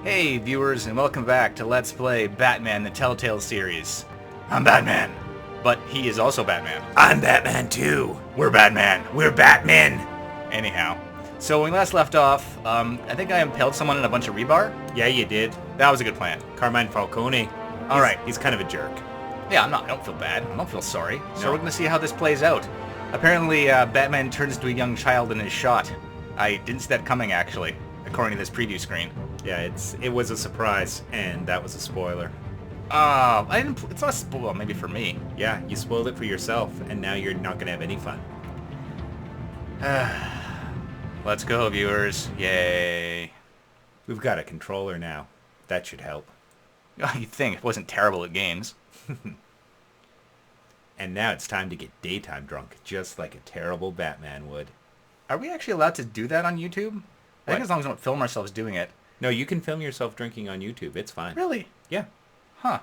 Hey viewers, and welcome back to Let's Play Batman the Telltale series. I'm Batman, but he is also Batman. I'm Batman too. We're Batman. We're Batmen. Anyhow, so when we last left off, I think I impaled someone in a bunch of rebar. Yeah, you did. That was a good plan. Carmine Falcone. Alright. He's kind of a jerk. Yeah, I don't feel bad. I don't feel sorry. So No. we're gonna see how this plays out. Apparently, Batman turns into a young child in his shot. I didn't see that coming, actually, according to this preview screen. Yeah, it was a surprise, and that was a spoiler. I didn't. It's not a spoil, maybe for me. Yeah, you spoiled it for yourself, and now you're not gonna have any fun. Let's go, viewers. Yay. We've got a controller now. That should help. You'd think it wasn't terrible at games. And now it's time to get daytime drunk, just like a terrible Batman would. Are we actually allowed to do that on YouTube? I think What? as long as we don't film ourselves doing it. No, you can film yourself drinking on YouTube. It's fine. Really? Yeah. Huh.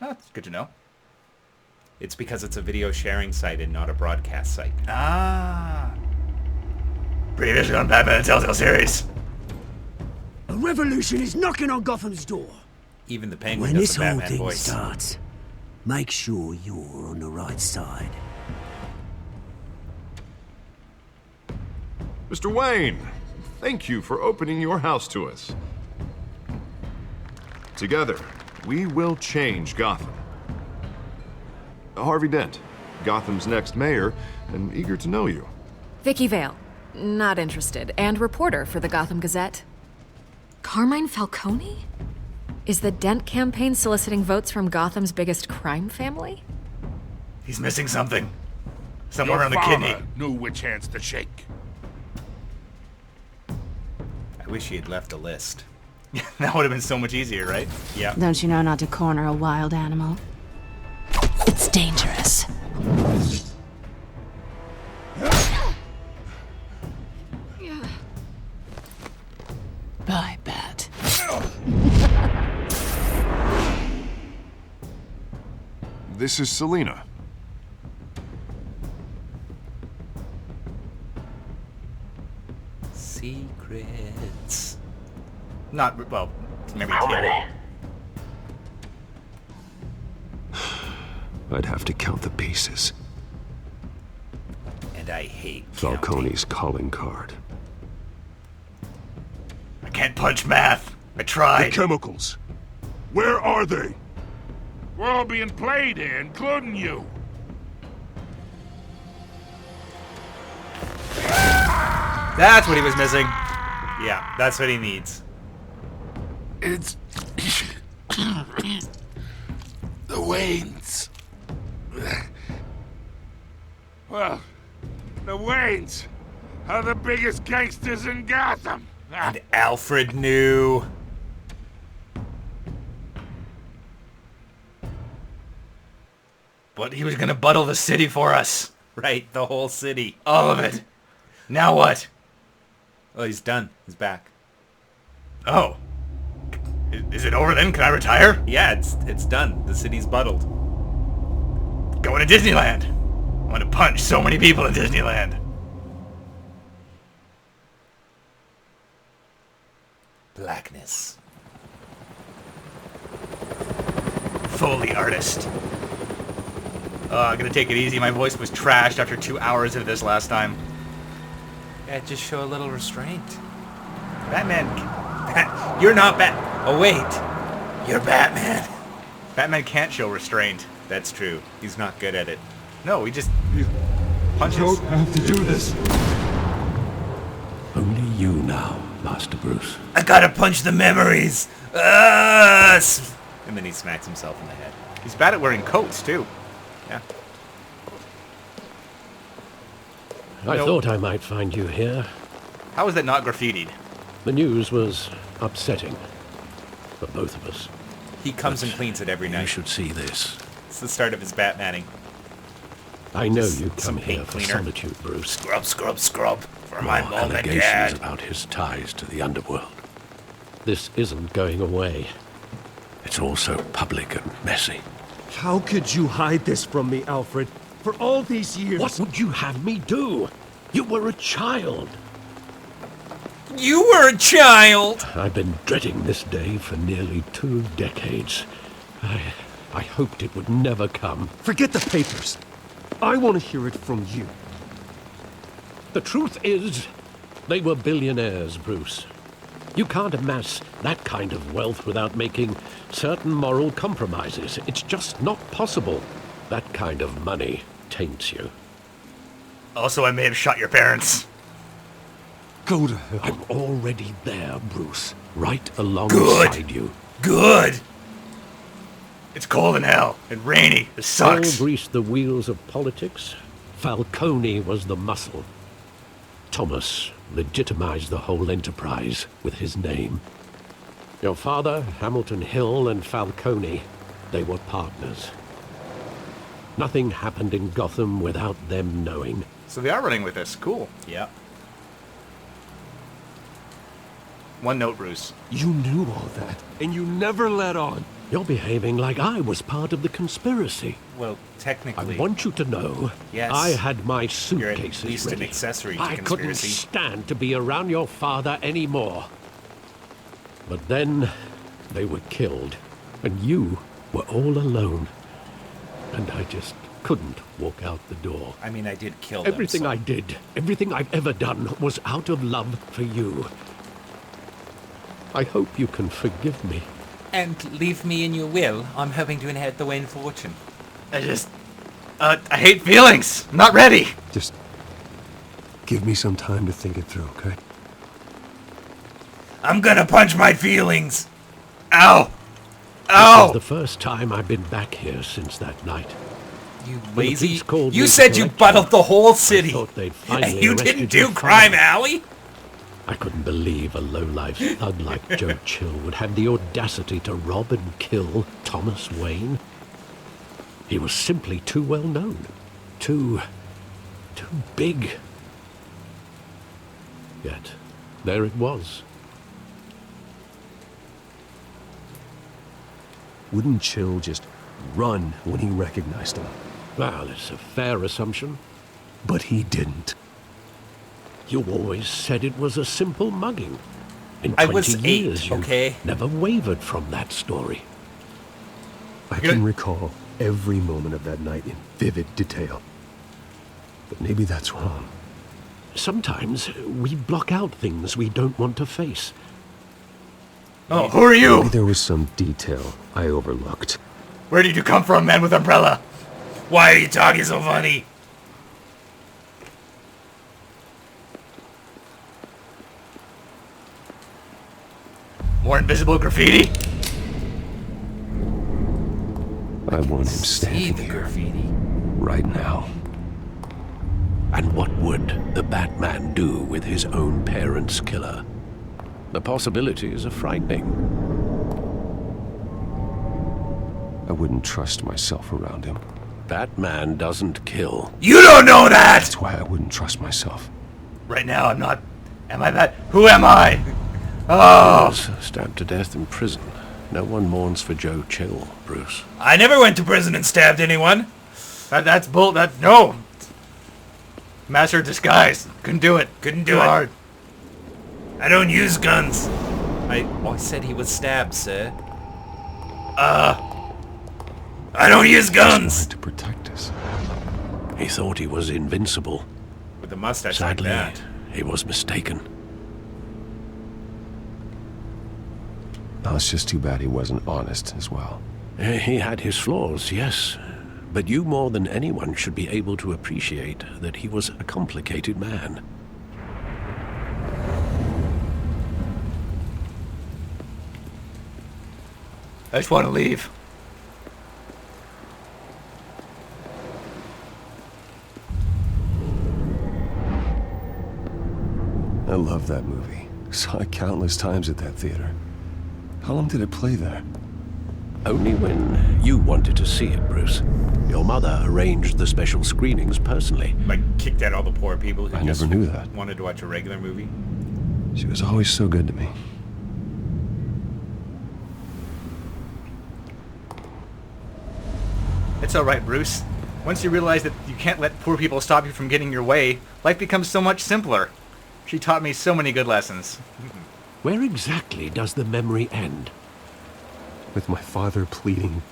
That's good to know. It's because it's a video sharing site and not a broadcast site. Ah. Previously on Batman the Telltale series. A revolution is knocking on Gotham's door. Even the Penguin When does this the whole Batman thing voice. starts, make sure you're on the right side. Mr. Wayne, thank you for opening your house to us. Together, we will change Gotham. Harvey Dent, Gotham's next mayor, and eager to know you. Vicky Vale, not interested, and reporter for the Gotham Gazette. Carmine Falcone? Is the Dent campaign soliciting votes from Gotham's biggest crime family? He's missing something. Somewhere Your on the father kidney. knew which hands to shake. I wish he had left a list. That would have been so much easier, right? Yeah. Don't you know not to corner a wild animal? It's dangerous. Bye, Bat. This is Selina. Secrets. Not, well, maybe Taylor. I'd have to count the pieces. And I hate counting. Falcone's calling card. I can't punch math. I The tried. chemicals. Where are they? We're all being played here, including you. That's what he was missing. Yeah, that's what he needs. It's... the Waynes. Well, the Waynes are the biggest gangsters in Gotham. And Alfred knew. But he was gonna buttle the city for us. Right, the whole city. All of it. Now what? Well, he's done. He's back. Oh. Is it over then? Can I retire? Yeah, it's done. The city's buttled. Going to Disneyland. I want to punch so many people in Disneyland. Blackness. Foley artist. I'm gonna take it easy. My voice was trashed after 2 hours of this last time. Yeah, just show a little restraint. Batman. You're not Oh, wait. You're Batman. Batman can't show restraint. That's true. He's not good at it. No, he just punches. have to do this. Only you now, Master Bruce. I gotta punch the memories. And then he smacks himself in the head. He's bad at wearing coats too. Yeah. I Nope. thought I might find you here. How is that not graffitied? The news was upsetting for both of us. He comes and cleans it every You night. should see this. It's the start of his Batmaning. I know Just you some come here paint for cleaner. solitude, Bruce. Scrub, scrub, scrub. For my More mom and allegations dad. about his ties to the underworld. This isn't going away. It's all so public and messy. How could you hide this from me, Alfred? For all these years... What would you have me do? You were a child. You were a child! I've been dreading this day for nearly 2 decades. I hoped it would never come. Forget the papers. I want to hear it from you. The truth is, they were billionaires, Bruce. You can't amass that kind of wealth without making certain moral compromises. It's just not possible. That kind of money taints you. Also, I may have shot your parents. Go to hell. I'm already there, Bruce. Right alongside you. Good! It's cold in hell and rainy. It sucks. All greased the wheels of politics. Falcone was the muscle. Thomas legitimized the whole enterprise with his name. Your father, Hamilton Hill, and Falcone, they were partners. Nothing happened in Gotham without them knowing. So they are running with this. Cool. Yeah. One note, Bruce. You knew all that, and you never let on. You're behaving like I was part of the conspiracy. Well, I technically, want you to know, Yes. I had my you're suitcases at least ready. an accessory to I couldn't conspiracy. stand to be around your father anymore. But then they were killed, and you were all alone. And I just couldn't walk out the door. I mean, I did kill them. Everything so- I did, everything I've ever done was out of love for you. I hope you can forgive me. And leave me in your will. I'm hoping to inherit the Wayne fortune. I hate feelings. I'm not ready. Just give me some time to think it through, okay? I'm gonna punch my feelings! Ow! This Ow! is the first time I've been back here since that night. You When the lazy... police called You me to said you collect buttled you, the whole I city! thought they'd finally And you arrested didn't your do father. Crime Alley? I couldn't believe a low-life thug like Joe Chill would have the audacity to rob and kill Thomas Wayne. He was simply too well known. Too big. Yet, there it was. Wouldn't Chill just run when he recognized him? Well, it's a fair assumption. But he didn't. You always said it was a simple mugging. In I 20 was 8, years, you okay? never wavered from that story. I can recall every moment of that night in vivid detail. But maybe that's wrong. Sometimes we block out things we don't want to face. Oh, who are you? Maybe there was some detail I overlooked. Where did you come from, man with umbrella? Why are you talking so funny? More invisible graffiti? I want him See standing the here graffiti. right now. And what would the Batman do with his own parents' killer? The possibilities are frightening. I wouldn't trust myself around him. Batman doesn't kill. You don't know that! That's why I wouldn't trust myself. Right now, I'm not... Am I that? Who am I? Oh! Was stabbed to death in prison. No one mourns for Joe Chill, Bruce. I never went to prison and stabbed anyone. That's bull... No! Master of disguise. Couldn't do it. Couldn't do Too it. hard. I don't use guns. I said he was stabbed, sir. I don't use guns. Wanted to protect us. He thought he was invincible. With a mustache Sadly, like that. he was mistaken. Now, it's just too bad he wasn't honest as well. He had his flaws, yes. But you more than anyone should be able to appreciate that he was a complicated man. I just want to leave. I love that movie. Saw it countless times at that theater. How long did it play there? Only when you wanted to see it, Bruce. Your mother arranged the special screenings personally. Like, kicked out all the poor people who I just never knew that. wanted to watch a regular movie. She was always so good to me. It's alright, Bruce. Once you realize that you can't let poor people stop you from getting your way, life becomes so much simpler. She taught me so many good lessons. Where exactly does the memory end? With my father pleading,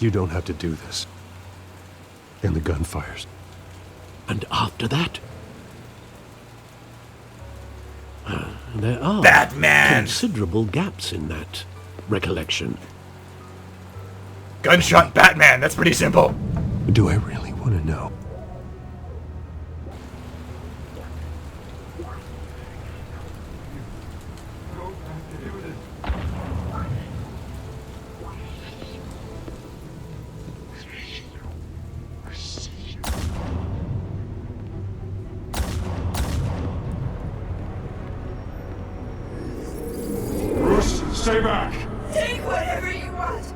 "You don't have to do this." And the gun fires. And after that? There are Batman! considerable gaps in that recollection. Gunshot Batman, that's pretty simple. Do I really want to know? Bruce, stay back! Take whatever you want.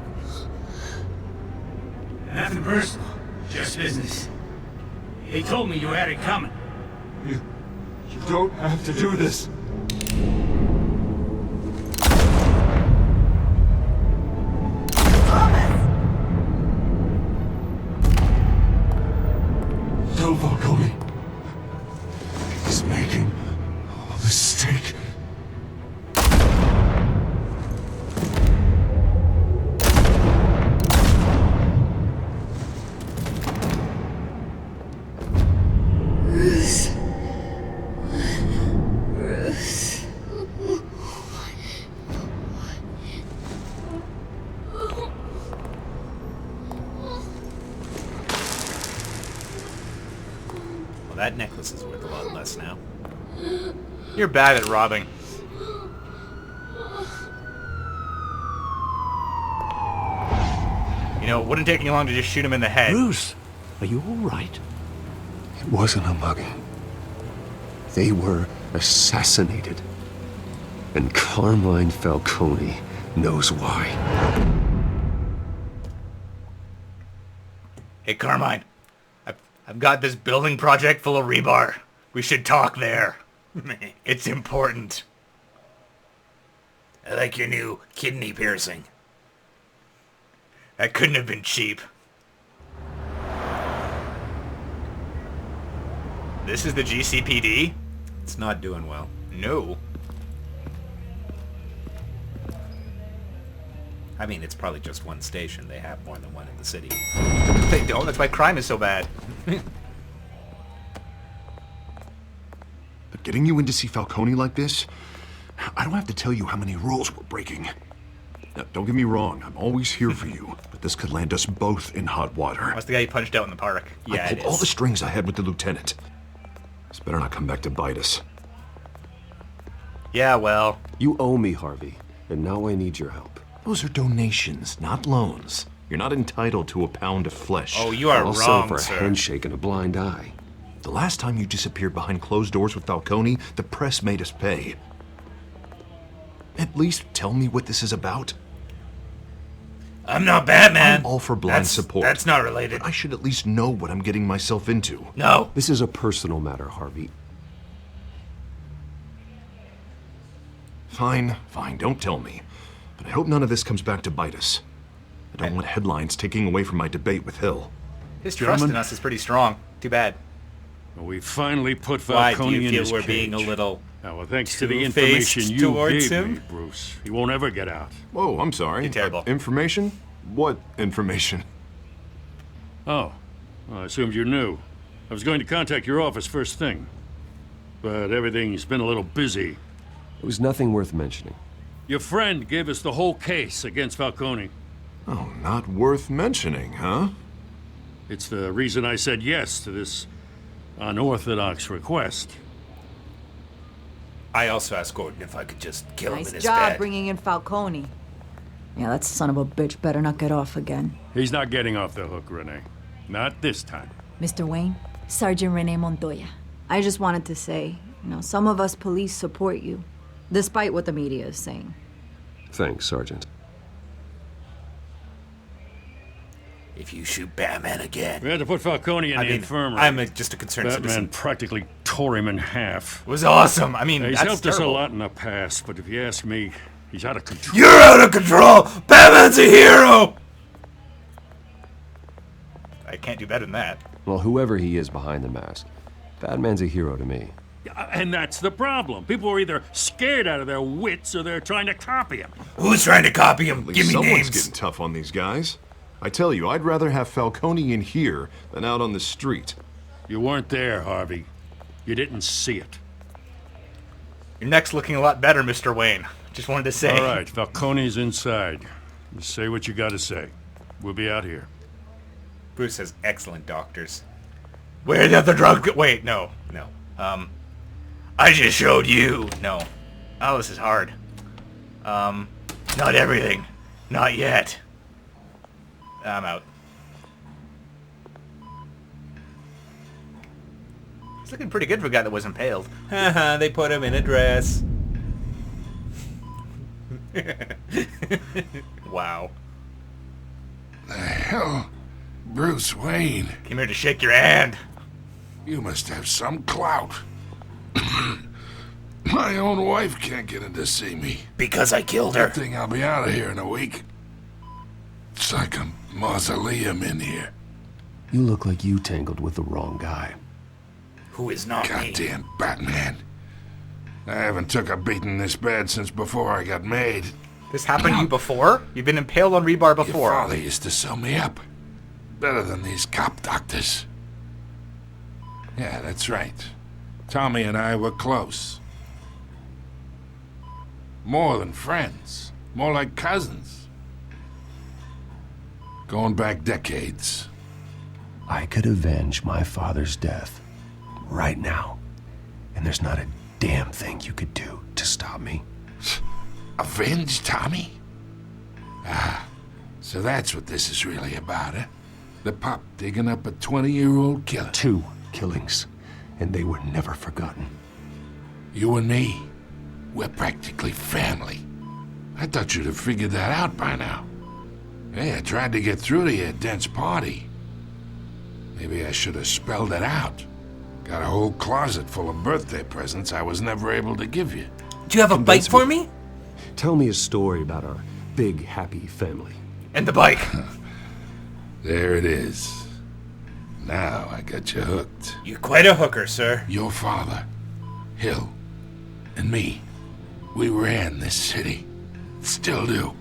Nothing personal, just business. He told me you had it coming. You don't have to do this. Tell Falcone. He's making a mistake. Well, that necklace is worth a lot less now. You're bad at robbing. You know, it wouldn't take me long to just shoot him in the head. Bruce, are you all right? It wasn't a mugging. They were assassinated. And Carmine Falcone knows why. Hey, Carmine. I've got this building project full of rebar. We should talk there. It's important. I like your new kidney piercing. That couldn't have been cheap. This is the GCPD? It's not doing well. No. I mean, it's probably just one station. They have more than one in the city. They don't. That's why crime is so bad. But getting you in to see Falcone like this, I don't have to tell you how many rules we're breaking. Now, don't get me wrong, I'm always here for you, but this could land us both in hot water. That's the guy you punched out in the park. Yeah, I it pulled all is. the strings I had with the lieutenant. This better not come back to bite us. Yeah, well. You owe me, Harvey, and now I need your help. Those are donations, not loans. You're not entitled to a pound of flesh. Oh, you are Also wrong, for a sir. handshake and a blind eye. The last time you disappeared behind closed doors with Falcone, the press made us pay. At least tell me what this is about. I'm not Batman. I'm all for blind support. That's not related. But I should at least know what I'm getting myself into. No. This is a personal matter, Harvey. Fine, don't tell me. But I hope none of this comes back to bite us. I don't want headlines taking away from my debate with Hill. His trust in us is pretty strong. Too bad. Well, we finally put Why Falcone do you in feel his we're cage. being a little Well, thanks to the two-faced information you towards gave him? me, Bruce, he won't ever get out. Whoa, I'm sorry. You're terrible. Information? What information? Oh, well, I assumed you knew. I was going to contact your office first thing, but everything's been a little busy. It was nothing worth mentioning. Your friend gave us the whole case against Falcone. Oh, not worth mentioning, huh? It's the reason I said yes to this unorthodox request. I also asked Gordon if I could just kill him Nice in his job bed. bringing in Falcone. Yeah, that son of a bitch better not get off again. He's not getting off the hook, Renee. Not this time. Mr. Wayne, Sergeant Renee Montoya. I just wanted to say, some of us police support you, despite what the media is saying. Thanks, Sergeant. If you shoot Batman again. We had to put Falcone in the infirmary. I'm just a concerned Batman citizen. practically tore him in half. It was awesome. I mean, He's that's helped us a terrible. lot in the past, but if you ask me, he's out of control. You're out of control! Batman's a hero! I can't do better than that. Well, whoever he is behind the mask, Batman's a hero to me. And that's the problem. People are either scared out of their wits or they're trying to copy him. Who's trying to copy him? At least Give me someone's names. getting tough on these guys. I tell you, I'd rather have Falcone in here than out on the street. You weren't there, Harvey. You didn't see it. Your neck's looking a lot better, Mr. Wayne. Just wanted to say. All right, Falcone's inside. You say what you gotta say. We'll be out here. Bruce has excellent doctors. Where did the drug go? Wait, no. I just showed you. No. Oh, this is hard. Not everything. Not yet. I'm out. He's looking pretty good for a guy that was impaled. Haha, they put him in a dress. Wow. The hell? Bruce Wayne. Came here to shake your hand. You must have some clout. My own wife can't get in to see me. Because I killed her. Good thing I'll be out of here in a week. It's like a mausoleum in here. You look like you tangled with the wrong guy. Who is not me? Goddamn Batman. I haven't took a beating this bad since before I got made. This happened to you before? You've been impaled on rebar before. Your father used to sew me up. Better than these cop doctors. Yeah, that's right. Tommy and I were close. More than friends. More like cousins. Going back decades. I could avenge my father's death right now. And there's not a damn thing you could do to stop me. Avenge Tommy? Ah, so that's what this is really about, huh? The pup digging up a 20-year-old killer. 2 killings, and they were never forgotten. You and me, we're practically family. I thought you'd have figured that out by now. Hey, I tried to get through to your dense party. Maybe I should have spelled it out. Got a whole closet full of birthday presents I was never able to give you. Do you have a bike for me? Tell me a story about our big, happy family. And the bike. There it is. Now I got you hooked. You're quite a hooker, sir. Your father, Hill, and me, we ran this city. Still do.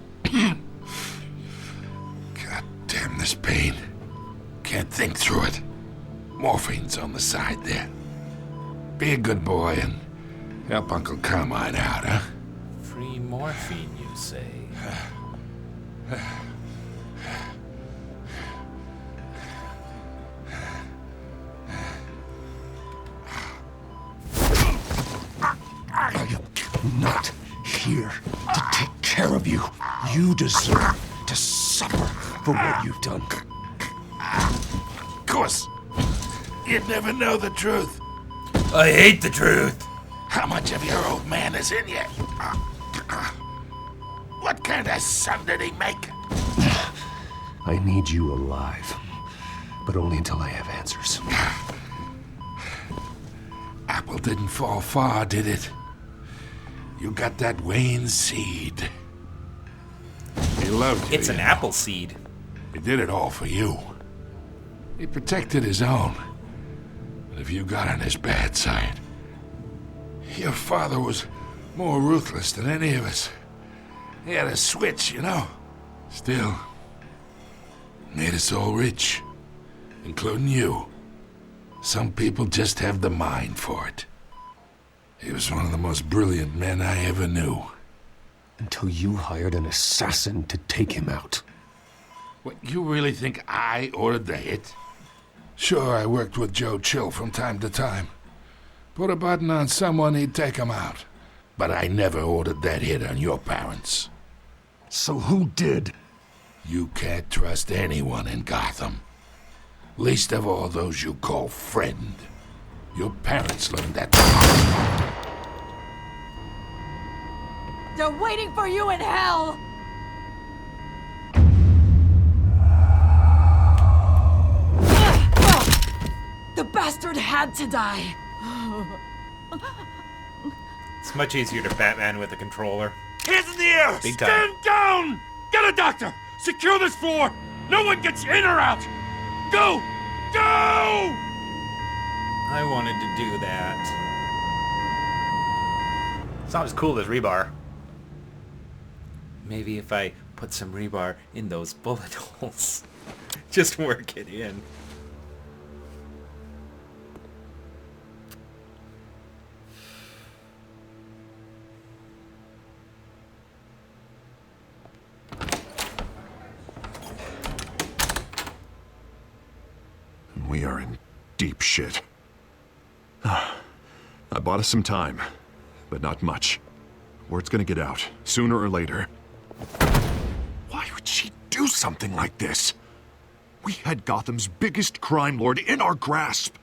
God damn this pain. Can't think through it. Morphine's on the side there. Be a good boy and help Uncle Carmine out, huh? Free morphine, you say? I am not here to take care of you. You deserve to suffer for what you've done. Of course. You'd never know the truth. I hate the truth. How much of your old man is in you? What kind of son did he make? I need you alive, but only until I have answers. Apple didn't fall far, did it? You got that Wayne seed. He loved you. It's an know. apple seed. He did it all for you. He protected his own. But if you got on his bad side, your father was more ruthless than any of us. He had a switch, you know. Still, made us all rich, including you. Some people just have the mind for it. He was one of the most brilliant men I ever knew. Until you hired an assassin to take him out. What, you really think I ordered the hit? Sure, I worked with Joe Chill from time to time. Put a button on someone, he'd take him out. But I never ordered that hit on your parents. So who did? You can't trust anyone in Gotham. Least of all those you call friend. Your parents learned that. They're waiting for you in hell! The bastard had to die. It's much easier to Batman with a controller. Hands in the air! Big time. Stand down! Get a doctor! Secure this floor! No one gets in or out! Go! Go! I wanted to do that. It's not as cool as rebar. Maybe if I put some rebar in those bullet holes. Just work it in. We are in deep shit. I bought us some time, but not much. Word's gonna get out, sooner or later. Why would she do something like this? We had Gotham's biggest crime lord in our grasp.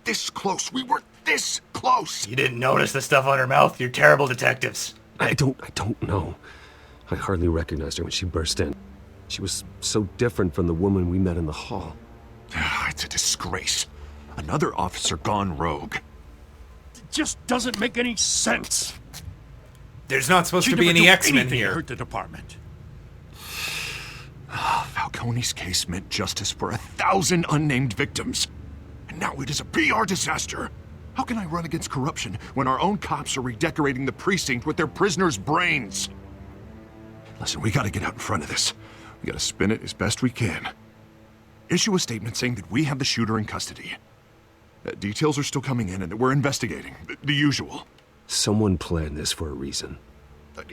This close. We were this close. You didn't notice the stuff on her mouth? You're terrible detectives. I don't know. I hardly recognized her when she burst in. She was so different from the woman we met in the hall. It's a disgrace. Another officer gone rogue. It just doesn't make any sense. There's not supposed She to be never any do X-Men anything to here. hurt the department. Falcone's case meant justice for 1,000 unnamed victims. And now it is a PR disaster. How can I run against corruption when our own cops are redecorating the precinct with their prisoners' brains? Listen, we gotta get out in front of this. We gotta spin it as best we can. Issue a statement saying that we have the shooter in custody. Details are still coming in and that we're investigating. The usual. Someone planned this for a reason.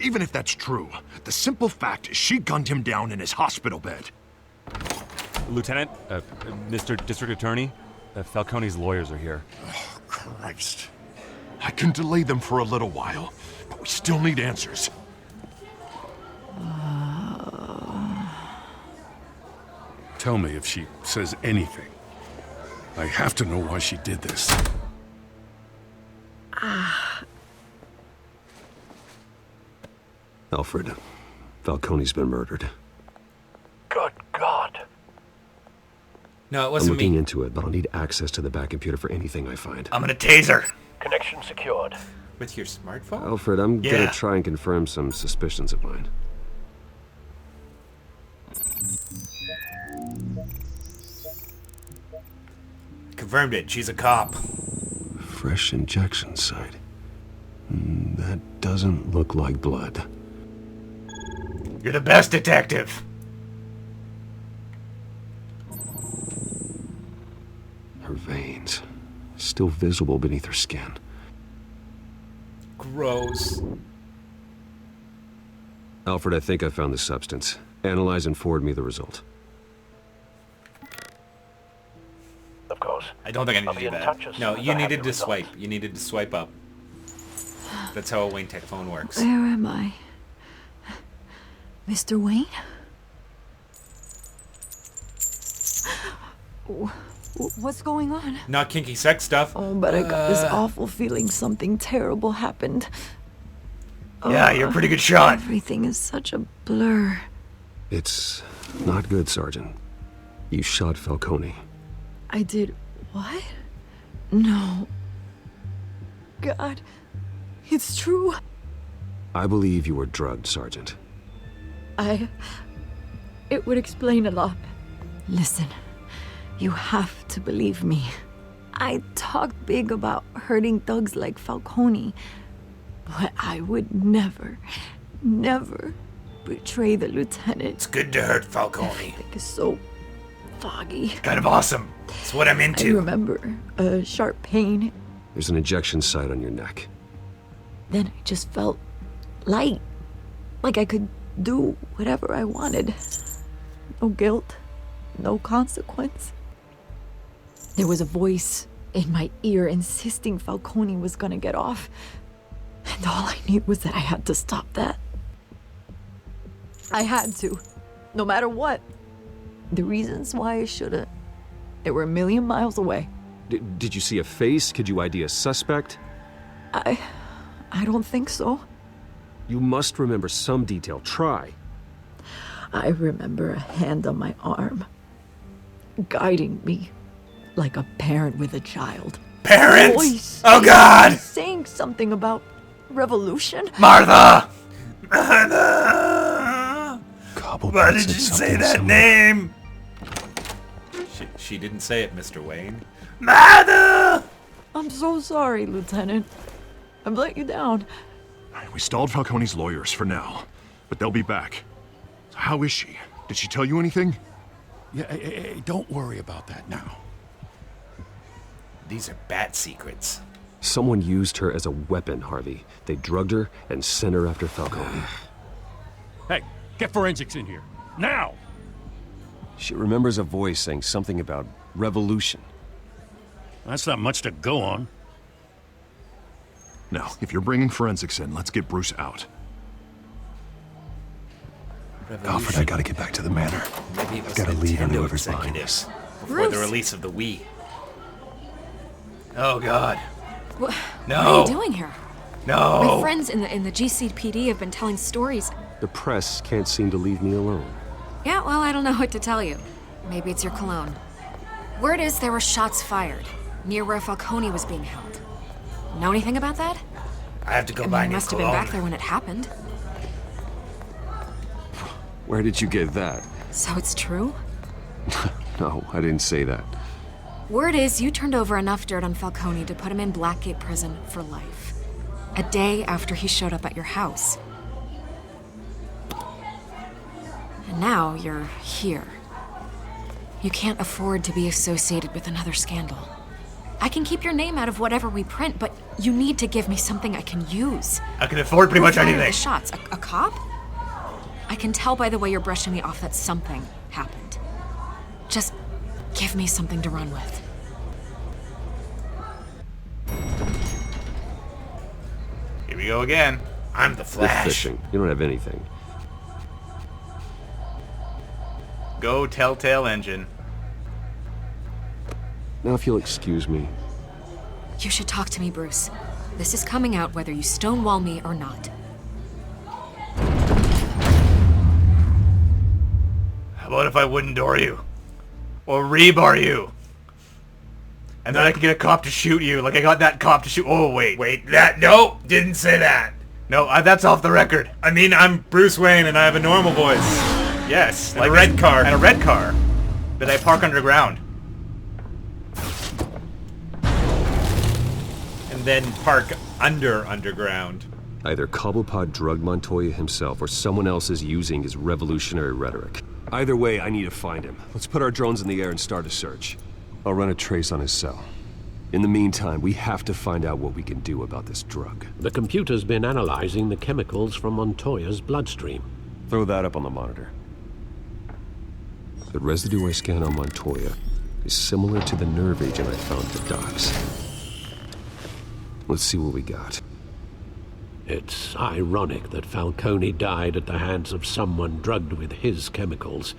Even if that's true, the simple fact is she gunned him down in his hospital bed. Lieutenant, Mr. District Attorney, Falcone's lawyers are here. Oh, Christ. I can delay them for a little while, but we still need answers. Tell me if she says anything. I have to know why she did this. Alfred, Falcone's been murdered. Good God. No, it I'm wasn't looking me. into it, but I'll need access to the back computer for anything I find. I'm gonna tase her. Connection secured. With your smartphone? Alfred, I'm Yeah. gonna try and confirm some suspicions of mine. Confirmed it. She's a cop. Fresh injection site. That doesn't look like blood. You're the best detective. Her veins, still visible beneath her skin. Gross. Alfred, I think I found the substance. Analyze and forward me the result. Of course. I don't think I need I'll to be do in touch that. as No, soon as you I have needed the to result. swipe. You needed to swipe up. That's how a Wayne Tech phone works. Where am I? Mr. Wayne? What's going on? Not kinky sex stuff. Oh, but I got this awful feeling something terrible happened. Yeah, you're a pretty good shot. Everything is such a blur. It's not good, Sergeant. You shot Falcone. I did what? No. God, it's true. I believe you were drugged, Sergeant. It would explain a lot. Listen, you have to believe me. I talked big about hurting thugs like Falcone, but I would never betray the lieutenant. It's good to hurt Falcone. Everything is so foggy. Kind of awesome. It's what I'm I into. remember a sharp pain. There's an injection site on your neck. Then I just felt light. Like I could do whatever I wanted. No guilt, no consequence. There was a voice in my ear insisting Falcone was gonna get off. And all I knew was that I had to stop that. I had to, no matter what. The reasons why I shouldn't, they were a million miles away. Did you see a face? Could you ID a suspect? I don't think so. You must remember some detail. Try. I remember a hand on my arm, guiding me like a parent with a child. Parents! Voice Oh, God! Saying something about revolution. Martha! Martha! Why did you say that name? She didn't say it, Mr. Wayne. Martha! I'm so sorry, Lieutenant. I've let you down. We stalled Falcone's lawyers for now, but they'll be back. So how is she? Did she tell you anything? Yeah, hey, don't worry about that now. These are bat secrets. Someone used her as a weapon, Harvey. They drugged her and sent her after Falcone. Hey, get forensics in here. Now! She remembers a voice saying something about revolution. That's not much to go on. Now, if you're bringing forensics in, let's get Bruce out. Alfred, I gotta get back to the manor. Maybe it was Gotta Nintendo leave whoever's behind executives us. before Bruce. the release of the Wii. Oh God. No. What are you doing here? No. My friends in the GCPD have been telling stories. The press can't seem to leave me alone. Yeah, well, I don't know what to tell you. Maybe it's your cologne. Word is there were shots fired near where Falcone was being held. Know anything about that? I have to go I mean, buy you new must have been cologne. back there when it happened. Where did you get that? So it's true? No, I didn't say that. Word is you turned over enough dirt on Falcone to put him in Blackgate Prison for life. A day after he showed up at your house. And now you're here. You can't afford to be associated with another scandal. I can keep your name out of whatever we print, but you need to give me something I can use. I can afford pretty much Who fired anything. the shots? A cop? I can tell by the way you're brushing me off that something happened. Just give me something to run with. Here we go again. I'm the You're Flash. fishing. You don't have anything. Go Telltale engine. Now, if you'll excuse me. You should talk to me, Bruce. This is coming out whether you stonewall me or not. How about if I wooden door you? Or rebar you? And then I can get a cop to shoot you, like I got that cop to shoot. Oh, wait, that, no, didn't say that. No, that's off the record. I mean, I'm Bruce Wayne and I have a normal voice. Yes, And a red car. And a red car that I park underground. And then park underground. Either Cobblepot drugged Montoya himself or someone else is using his revolutionary rhetoric. Either way, I need to find him. Let's put our drones in the air and start a search. I'll run a trace on his cell. In the meantime, we have to find out what we can do about this drug. The computer's been analyzing the chemicals from Montoya's bloodstream. Throw that up on the monitor. The residue I scanned on Montoya is similar to the nerve agent I found at the docks. Let's see what we got. It's ironic that Falcone died at the hands of someone drugged with his chemicals.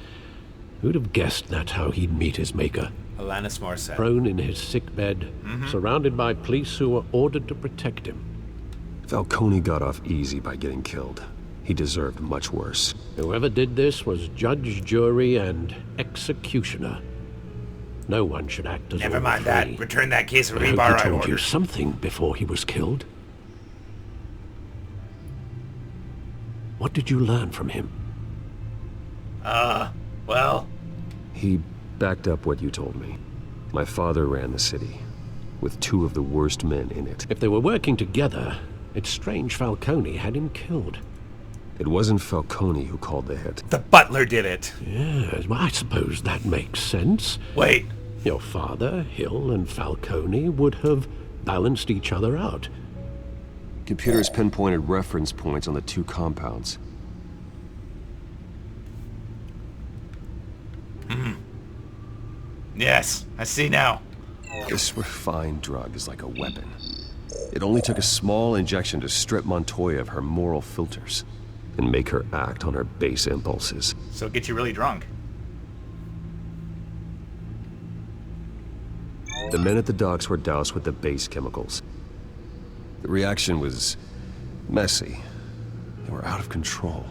Who'd have guessed that's how he'd meet his maker? Alanis Morissette. Prone in his sickbed, surrounded by police who were ordered to protect him. Falcone got off easy by getting killed. He deserved much worse. Whoever did this was judge, jury, and executioner. No one should act as Never mind that. Return that case of I hope rebar he I told you ordered. something before he was killed. What did you learn from him? Well, He backed up what you told me. My father ran the city, with two of the worst men in it. If they were working together, it's strange Falcone had him killed. It wasn't Falcone who called the hit. the butler did it. Yes, well, I suppose that makes sense. Wait, Your father, Hill, and Falcone would have balanced each other out. Computers pinpointed reference points on the two compounds. yes, I see now. This refined drug is like a weapon. It only took a small injection to strip Montoya of her moral filters and make her act on her base impulses. So it gets you really drunk. The men at the docks were doused with the base chemicals. The reaction was messy. They were out of control.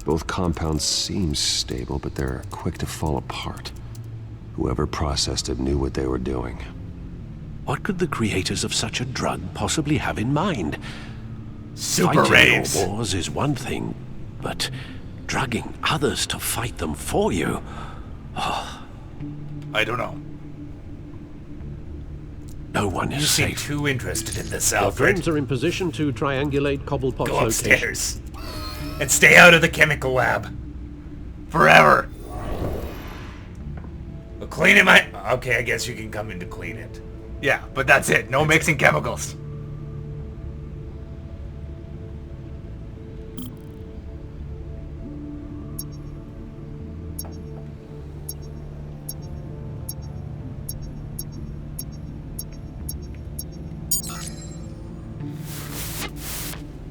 Both compounds seem stable, but they're quick to fall apart. Whoever processed it knew what they were doing. What could the creators of such a drug possibly have in mind? Super Fighting raves. your wars is one thing, but drugging others to fight them for you? I don't know. No one You is seem safe. too interested in this, Your Alfred. drones are in position to triangulate Cobblepot's Go location. upstairs. And stay out of the chemical lab. Forever. Well, cleaning my... Okay, I guess you can come in to clean it. Yeah, but that's it. No mixing chemicals.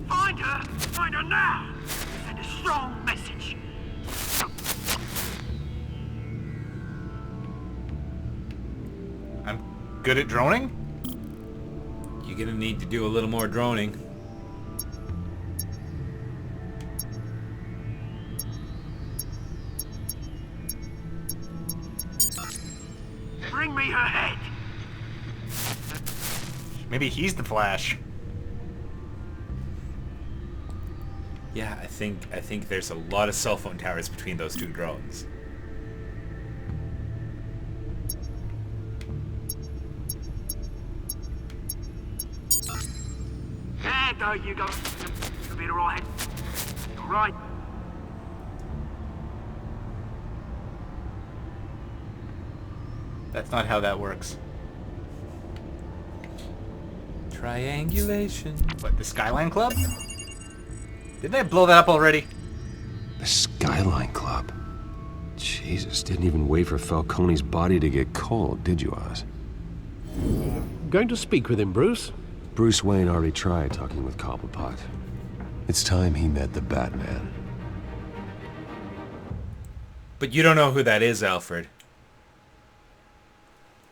Find her! Find her now! Send a strong message. I'm good at droning? You're gonna need to do a little more droning. Bring me her head. Maybe he's the Flash. Yeah, I think there's a lot of cell phone towers between those two drones. There you go. You'll be alright. Alright. That's not how that works. Triangulation. What, the Skyline Club? Didn't they blow that up already? The Skyline Club. Jesus, didn't even wait for Falcone's body to get cold, did you, Oz? Going to speak with him, Bruce? Bruce Wayne already tried talking with Cobblepot. It's time he met the Batman. But you don't know who that is, Alfred.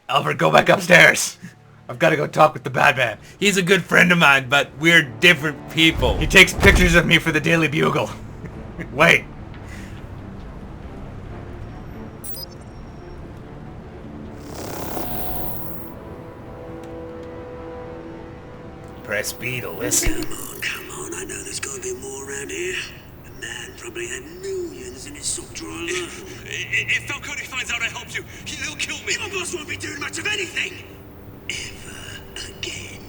Alfred, go back upstairs. I've got to go talk with the Batman. He's a good friend of mine, but we're different people. He takes pictures of me for the Daily Bugle. Wait. Press B to listen. Come on, I know there's gotta be more around here. The man probably had millions in his sock drawer alone. If Falcone finds out I helped you, he'll kill me. My boss won't be doing much of anything. Ever again.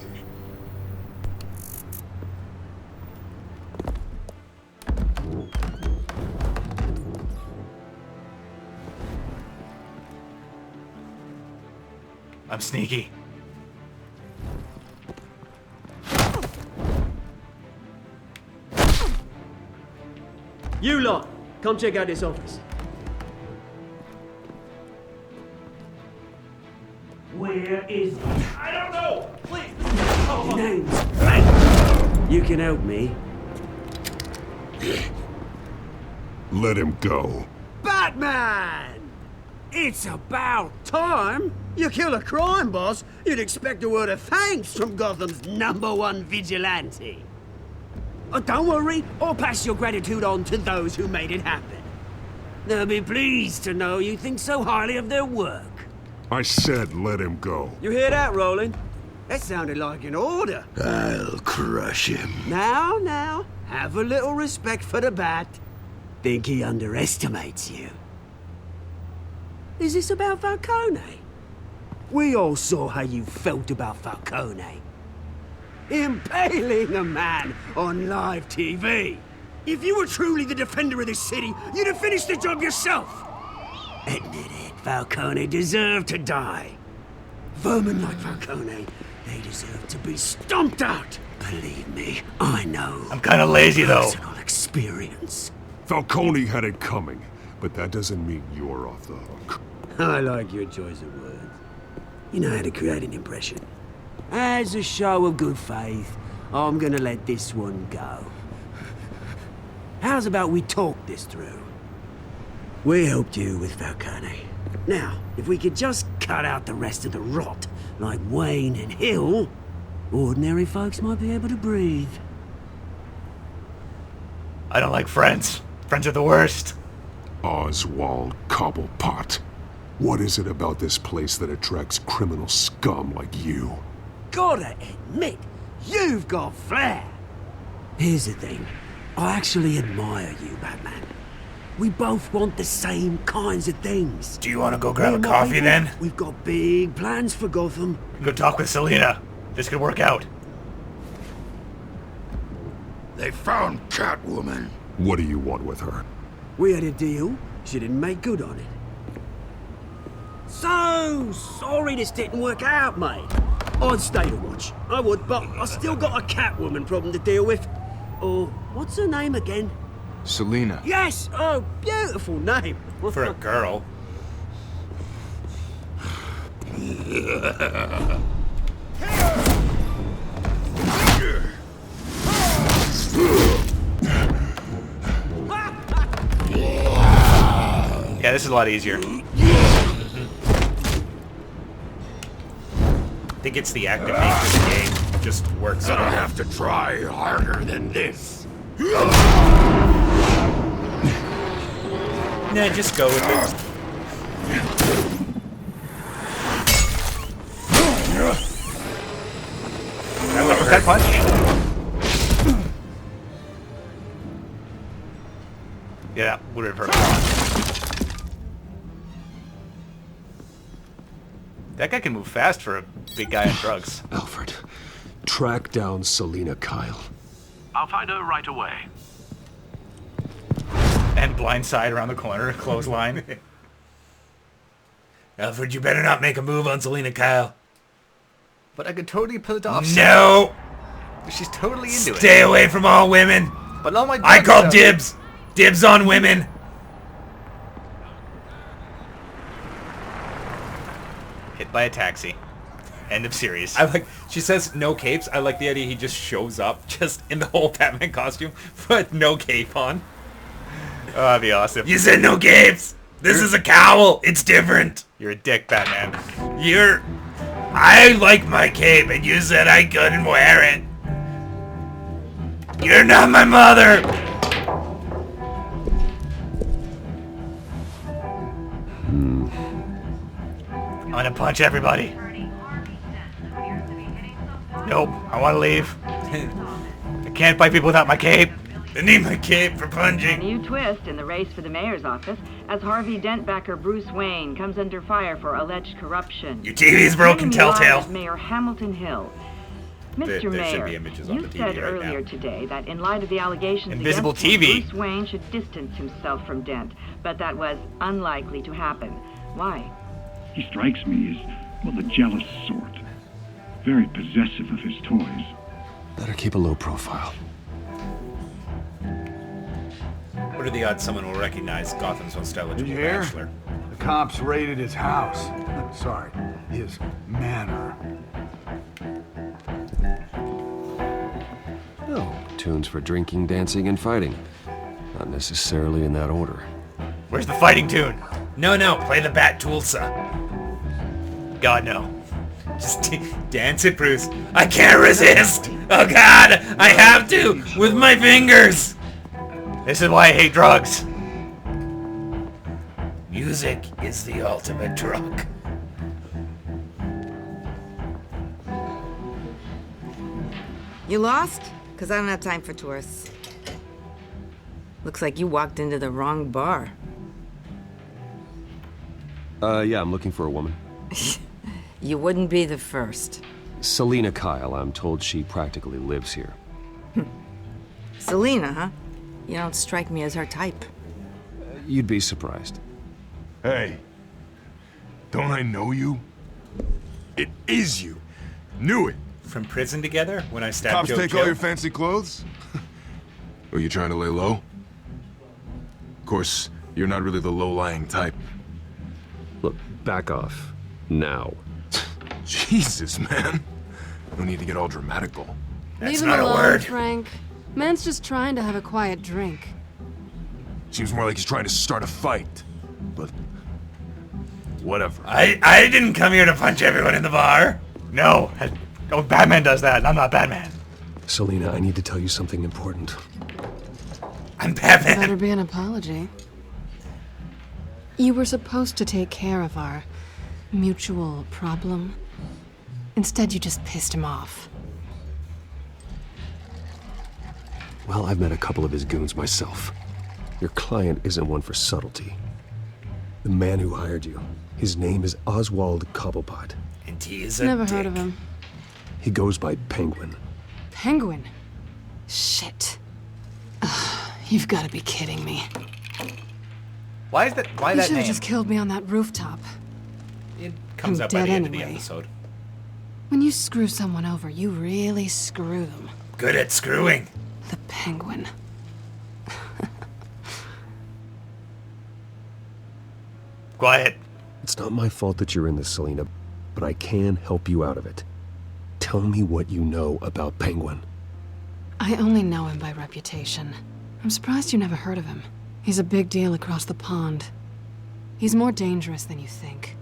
I'm sneaky. You lot, come check out this office. Where is he? I don't know! Please! Your name's Frank. You can help me. Let him go. Batman! It's about time. You kill a crime boss, you'd expect a word of thanks from Gotham's #1 vigilante. Oh, don't worry, I'll pass your gratitude on to those who made it happen. They'll be pleased to know you think so highly of their work. I said let him go. You hear that, Roland? That sounded like an order. I'll crush him. Now, have a little respect for the Bat. Think he underestimates you. Is this about Falcone? We all saw how you felt about Falcone. Impaling a man on live TV. If you were truly the defender of this city, you'd have finished the job yourself. Admit it, Falcone deserved to die. Vermin like Falcone, they deserve to be stomped out. Believe me, I know. I'm kind of lazy, though. Personal experience. Falcone had it coming, but that doesn't mean you're off the hook. I like your choice of words. You know how to create an impression. As a show of good faith, I'm gonna let this one go. How's about we talk this through? We helped you with Falcone. Now, if we could just cut out the rest of the rot, like Wayne and Hill, ordinary folks might be able to breathe. I don't like friends. Friends are the worst. Oswald Cobblepot. What is it about this place that attracts criminal scum like you? Gotta admit, you've got flair. Here's the thing. I actually admire you, Batman. We both want the same kinds of things. Do you want to go Me grab a and my coffee people, then? We've got big plans for Gotham. Go talk with Selina. This could work out. They found Catwoman. What do you want with her? We had a deal. She didn't make good on it. So sorry this didn't work out, mate. I'd stay to watch. I would, but I still got a Catwoman problem to deal with. Oh, what's her name again? Selina. Yes! Oh, beautiful name. For a girl. Yeah, this is a lot easier. I think it's the active nature of the game. It just works. I don't have to try harder than this. Nah, just go with it. That uppercut punch. Yeah, that would have hurt a lot. That guy can move fast for a big guy on drugs. Alfred, track down Selina Kyle. I'll find her right away. And blindside around the corner, clothesline. Alfred, you better not make a move on Selina Kyle. But I could totally pull it off. No! She's totally into it. Stay away from all women! But all my I call stuff. dibs! Dibs on women! Hit by a taxi. End of series. I like, she says no capes. I like the idea he just shows up just in the whole Batman costume, but no cape on. Oh, that'd be awesome. You said no capes! This is a cowl! It's different! You're a dick, Batman. I like my cape, and you said I couldn't wear it. You're not my mother! I'm gonna punch everybody. Nope, I wanna leave. I can't fight people without my cape. I need my cape for punching. A new twist in the race for the mayor's office as Harvey Dent backer Bruce Wayne comes under fire for alleged corruption. Your TV's broken, Telltale. Mayor Hamilton Hill. Mr. There should Mayor, be images on you the TV said right earlier now. today that in light of the allegations Invisible against him, TV. Bruce Wayne should distance himself from Dent, but that was unlikely to happen. Why? He strikes me as, well, the jealous sort. Very possessive of his toys. Better keep a low profile. What are the odds someone will recognize Gotham's most eligible Did you hear? bachelor? The cops raided his house. Sorry, his manor. Oh, tunes for drinking, dancing, and fighting. Not necessarily in that order. Where's the fighting tune? No, play the Bat Tulsa. God, no. Just dance it, Bruce. I can't resist! Oh God, I have to! With my fingers! This is why I hate drugs. Music is the ultimate drug. You lost? Because I don't have time for tourists. Looks like you walked into the wrong bar. Yeah, I'm looking for a woman. You wouldn't be the first. Selina Kyle, I'm told she practically lives here. Selina, huh? You don't strike me as her type. You'd be surprised. Hey, don't I know you? It is you. Knew it. From prison together when I stabbed Cops Joe take Joe? all your fancy clothes? Are you trying to lay low? Of course, you're not really the low-lying type. Look, back off. Now. Jesus, man. No need to get all dramatical. Leave him alone, Frank. Man's just trying to have a quiet drink. Seems more like he's trying to start a fight. But whatever. I didn't come here to punch everyone in the bar. No. Oh, Batman does that. I'm not Batman. Selina, I need to tell you something important. I'm Batman. Better be an apology. You were supposed to take care of our mutual problem. Instead, you just pissed him off. Well, I've met a couple of his goons myself. Your client isn't one for subtlety. The man who hired you, his name is Oswald Cobblepot. And he is a Never dick. heard of him. He goes by Penguin. Penguin? Shit. Ugh, you've got to be kidding me. Why is that? Why You that should have name? just killed me on that rooftop. It comes I'm up by the dead end of the anyway. episode. When you screw someone over, you really screw them. Good at screwing. The Penguin. Quiet. It's not my fault that you're in this, Selena, but I can help you out of it. Tell me what you know about Penguin. I only know him by reputation. I'm surprised you never heard of him. He's a big deal across the pond. He's more dangerous than you think.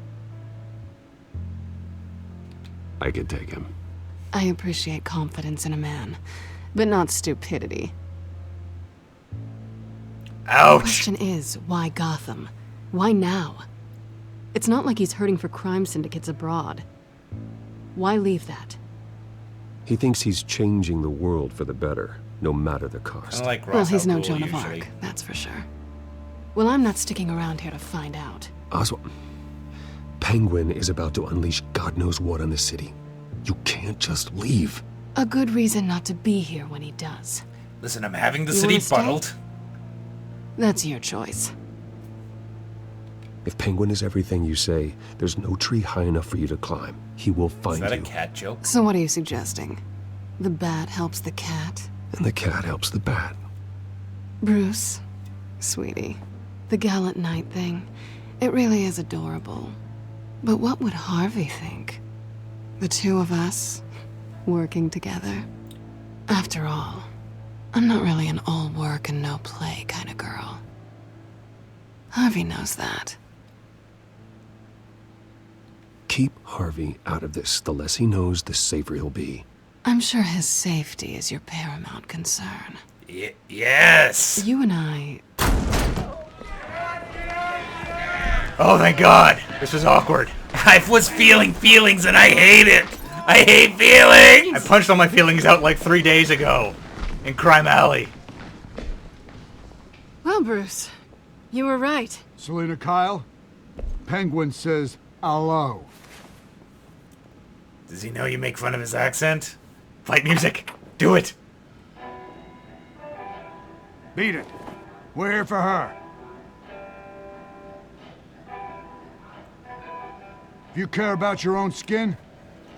I can take him. I appreciate confidence in a man, but not stupidity. Ouch! The question is, why Gotham? Why now? It's not like he's hurting for crime syndicates abroad. Why leave that? He thinks he's changing the world for the better, no matter the cost. Kinda like Well, Ross he's Al no Ghul, Joan of usually. Arc, that's for sure. Well, I'm not sticking around here to find out. Oswald, Penguin is about to unleash God knows what on the city. You can't just leave. A good reason not to be here when he does. Listen, I'm having the You city wanna stay? funneled. That's your choice. If Penguin is everything you say, there's no tree high enough for you to climb. He will Is find that you. a cat joke? So what are you suggesting? The bat helps the cat? And the cat helps the bat. Bruce, sweetie, the gallant knight thing, it really is adorable. But what would Harvey think? The two of us, working together? After all, I'm not really an all work and no play kind of girl. Harvey knows that. Keep Harvey out of this. The less he knows, the safer he'll be. I'm sure his safety is your paramount concern. Yes! You and I... Oh, thank God. This was awkward. I was feeling feelings and I hate it. I hate feelings! I punched all my feelings out like 3 days ago in Crime Alley. Well, Bruce, you were right. Selena Kyle, Penguin says hello. Does he know you make fun of his accent? Fight music. Do it. Beat it. We're here for her. If you care about your own skin,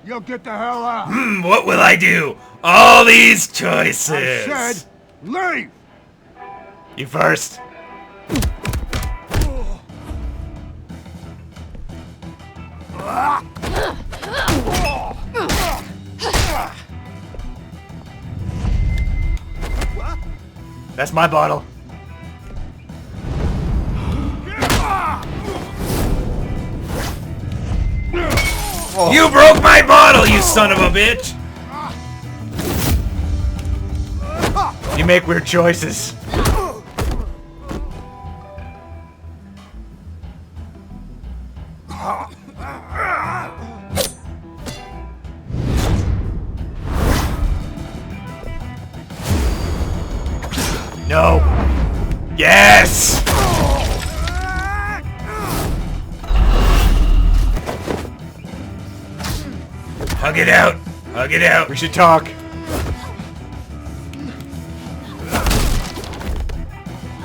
you'll get the hell out. What will I do? All these choices. I said, leave! You first. That's my bottle. You broke my bottle, you son of a bitch! You make weird choices. No. Yes! Hug it out. Hug it out. We should talk.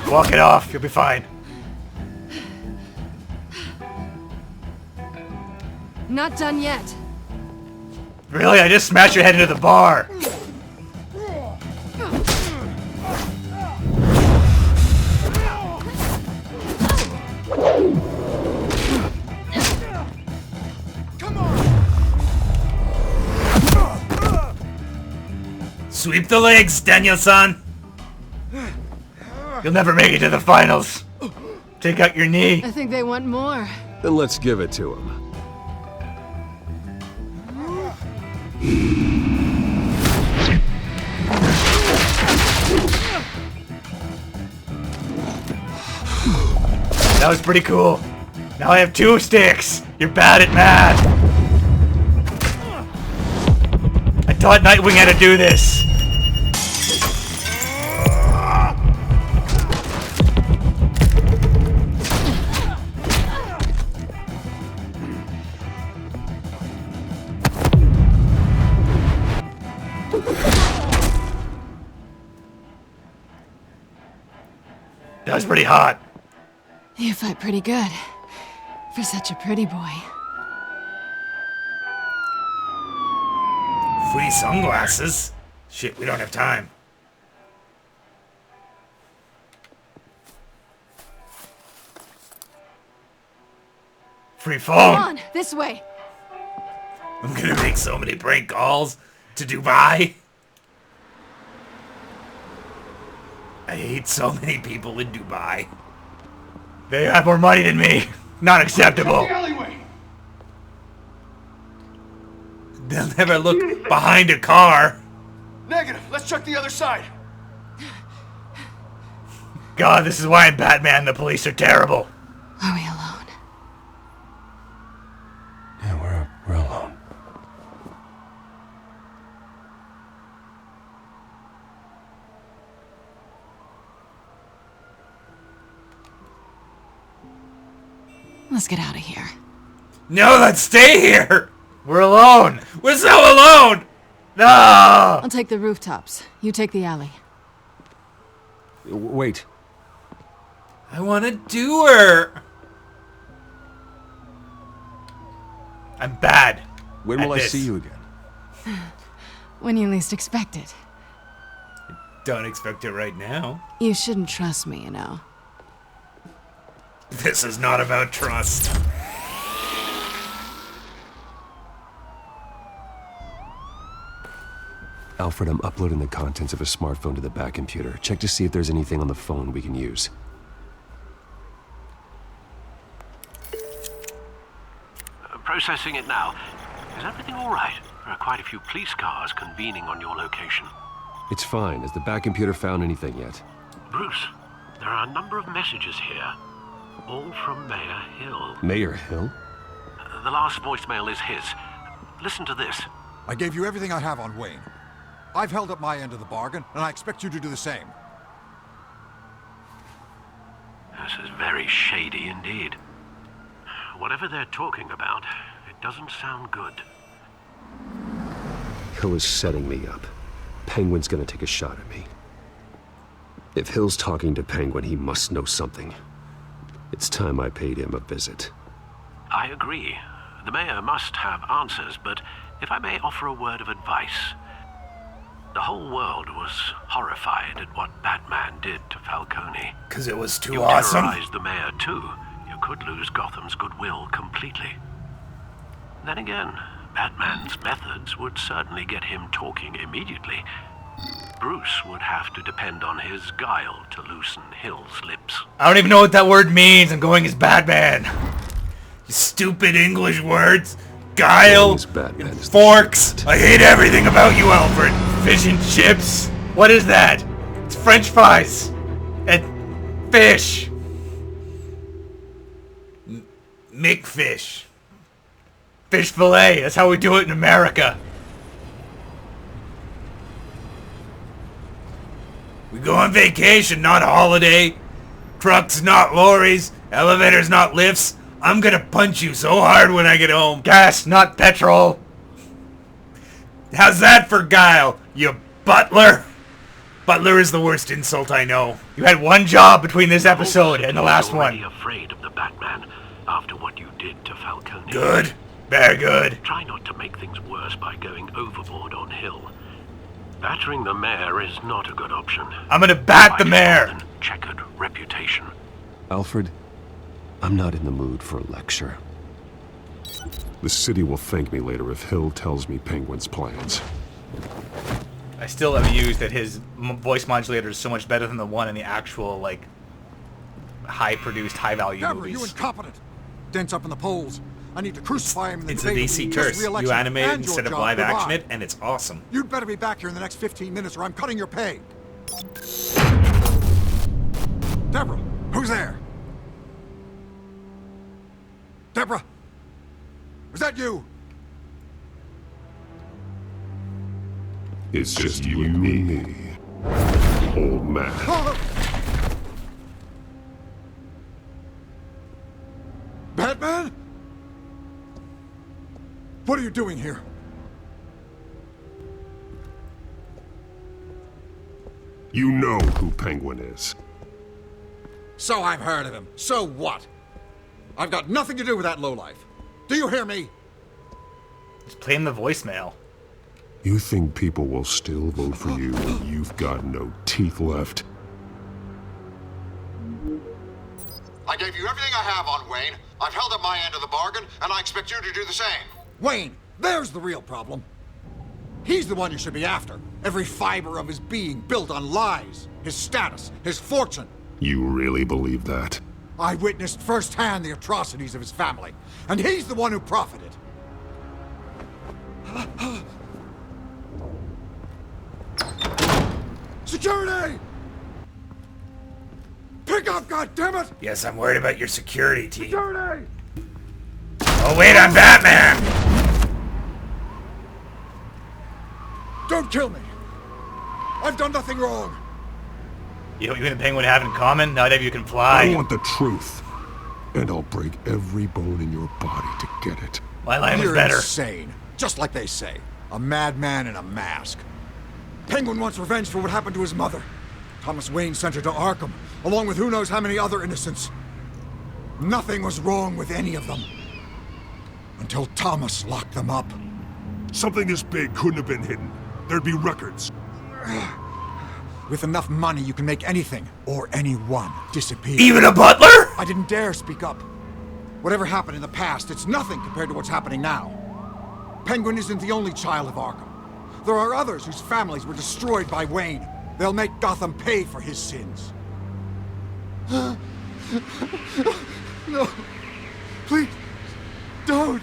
Walk it off. You'll be fine. Not done yet. Really? I just smashed your head into the bar. Sweep the legs, Daniel-san. You'll never make it to the finals. Take out your knee. I think they want more. Then let's give it to him. That was pretty cool. Now I have 2 sticks. You're bad at math. I taught Nightwing how to do this. That was pretty hot. You fight pretty good. For such a pretty boy. Free sunglasses? Shit, we don't have time. Free phone! Come on, this way. I'm gonna make so many prank calls to Dubai. I hate so many people in Dubai. They have more money than me. Not acceptable. They'll never look behind a car. Negative. Let's check the other side. God, this is why I'm Batman. The police are terrible. Are we alone? Yeah, we're alone. Let's get out of here. No, let's stay here. We're alone. We're so alone. No. I'll take the rooftops. You take the alley. Wait. I want to do her. I'm bad. When will I see you again? When you least expect it. Don't expect it right now. You shouldn't trust me, you know. This is not about trust. Alfred, I'm uploading the contents of a smartphone to the back computer. Check to see if there's anything on the phone we can use. Processing it now. Is everything all right? There are quite a few police cars convening on your location. It's fine. Has the back computer found anything yet? Bruce, there are a number of messages here. All from Mayor Hill. Mayor Hill? The last voicemail is his. Listen to this. I gave you everything I have on Wayne. I've held up my end of the bargain, and I expect you to do the same. This is very shady indeed. Whatever they're talking about, it doesn't sound good. Hill is setting me up. Penguin's gonna take a shot at me. If Hill's talking to Penguin, he must know something. It's time I paid him a visit. I agree. The mayor must have answers, but if I may offer a word of advice. The whole world was horrified at what Batman did to Falcone. 'Cause it was too you awesome. terrorized the mayor too. You could lose Gotham's goodwill completely. Then again, Batman's methods would certainly get him talking immediately. Bruce would have to depend on his guile to loosen Hill's lips. I don't even know what that word means. I'm going as Batman. You stupid English words. Guile. And forks. I hate everything about you, Alfred. Fish and chips. What is that? It's French fries. And fish. McFish. Fish fillet. That's how we do it in America. We go on vacation, not a holiday. Trucks, not lorries. Elevators, not lifts. I'm gonna punch you so hard when I get home. Gas, not petrol. How's that for guile, you butler? Butler is the worst insult I know. You had one job between this episode and the last one. You're afraid of the Batman after what you did to Falcone. Good. Very good. Try not to make things worse by going overboard on Hill. Battering the mayor is not a good option. I'm gonna bat the mayor. Checkered reputation. Alfred, I'm not in the mood for a lecture. The city will thank me later if Hill tells me Penguin's plans. I still am amused that his voice modulator is so much better than the one in the actual, like, high-produced, high-value Deborah, movies. you incompetent! Dents up in the polls. I need to crucify him in the It's the debate. DC Just curse. re-election You animate it and your instead of job. live action Goodbye. it, and it's awesome. You'd better be back here in the next 15 minutes or I'm cutting your pay. Deborah, who's there? Deborah? Was that you? It's just you and me, old man. Batman? What are you doing here? You know who Penguin is. So I've heard of him. So what? I've got nothing to do with that lowlife. Do you hear me? Just play him the voicemail. You think people will still vote for you when you've got no teeth left? I gave you everything I have on Wayne. I've held up my end of the bargain, and I expect you to do the same. Wayne, there's the real problem. He's the one you should be after. Every fiber of his being built on lies. His status, his fortune. You really believe that? I witnessed firsthand the atrocities of his family, and he's the one who profited. Security! Pick up, goddammit! Yes, I'm worried about your security team. Security! Oh wait, I'm Batman! Don't kill me! I've done nothing wrong! You know what you and the Penguin have in common? Neither of you can fly. I want the truth. And I'll break every bone in your body to get it. My line was You're better. Insane. Just like they say. A madman in a mask. Penguin wants revenge for what happened to his mother. Thomas Wayne sent her to Arkham, along with who knows how many other innocents. Nothing was wrong with any of them. Until Thomas locked them up. Something this big couldn't have been hidden. There'd be records. With enough money, you can make anything, or anyone, disappear. Even a butler? I didn't dare speak up. Whatever happened in the past, it's nothing compared to what's happening now. Penguin isn't the only child of Arkham. There are others whose families were destroyed by Wayne. They'll make Gotham pay for his sins. No. Please. Don't.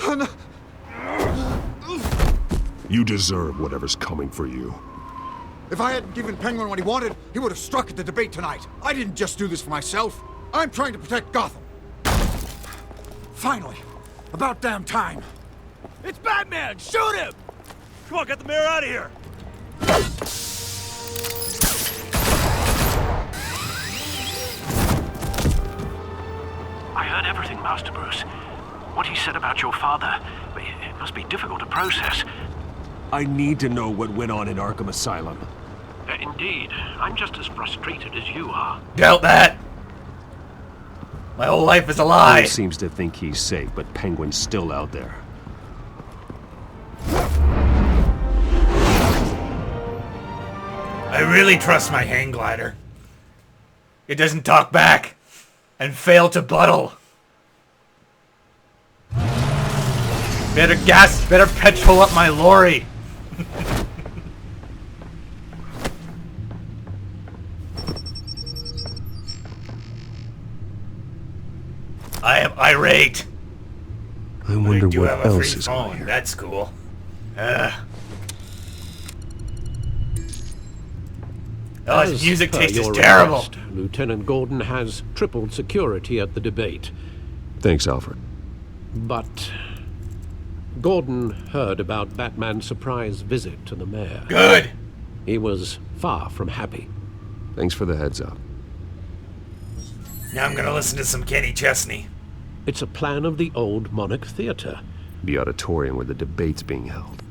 No. You deserve whatever's coming for you. If I hadn't given Penguin what he wanted, he would have struck at the debate tonight. I didn't just do this for myself. I'm trying to protect Gotham. Finally. About damn time. It's Batman! Shoot him! Come on, get the mayor out of here! I heard everything, Master Bruce. What he said about your father, it must be difficult to process. I need to know what went on in Arkham Asylum. Indeed. I'm just as frustrated as you are. Doubt that. My whole life is a lie. He seems to think he's safe, but Penguin's still out there. I really trust my hang glider. It doesn't talk back and fail to buttle. Better petrol up my lorry. I am irate. I wonder do what have a else free is phone. on here. That's cool. His music taste is terrible. Request, Lieutenant Gordon has tripled security at the debate. Thanks, Alfred. But Gordon heard about Batman's surprise visit to the mayor. Good! He was far from happy. Thanks for the heads up. Now I'm gonna listen to some Kenny Chesney. It's a plan of the old Monarch Theater. The auditorium where the debate's being held.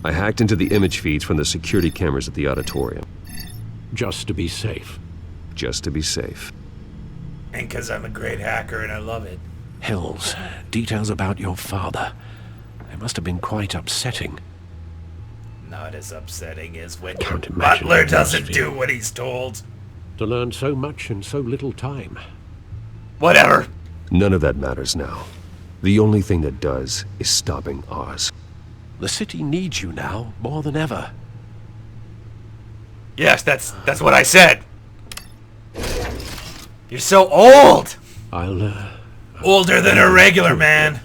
I hacked into the image feeds from the security cameras at the auditorium. Just to be safe. Just to be safe. And because I'm a great hacker and I love it. Hills, details about your father. They must have been quite upsetting. Not as upsetting as when Can't your imagine butler it doesn't must do be. what he's told. To learn so much in so little time. Whatever. None of that matters now. The only thing that does is stopping Oz. The city needs you now more than ever. Yes, that's what I said. You're so old. I'll Older than a regular man.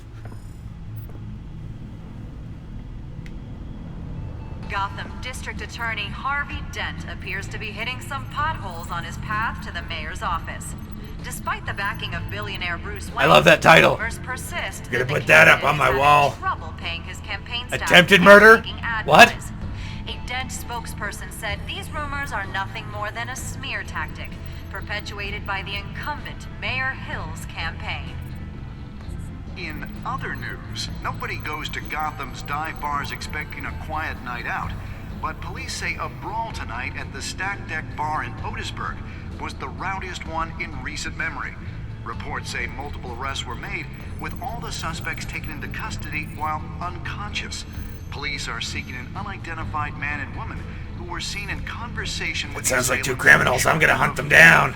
Gotham District Attorney Harvey Dent appears to be hitting some potholes on his path to the mayor's office. Despite the backing of billionaire Bruce Wayne, I love that title. rumors persist I'm gonna that put the that up candidate on my is having wall. trouble paying his campaign staff Attempted and murder? making ad What? buys. A Dent spokesperson said these rumors are nothing more than a smear tactic perpetuated by the incumbent Mayor Hill's campaign. In other news, nobody goes to Gotham's dive bars expecting a quiet night out. but police say a brawl tonight at the Stack Deck Bar in Otisburg was the rowdiest one in recent memory. Reports say multiple arrests were made, with all the suspects taken into custody while unconscious. Police are seeking an unidentified man and woman who were seen in conversation with It sounds like two criminals. I'm gonna hunt them down.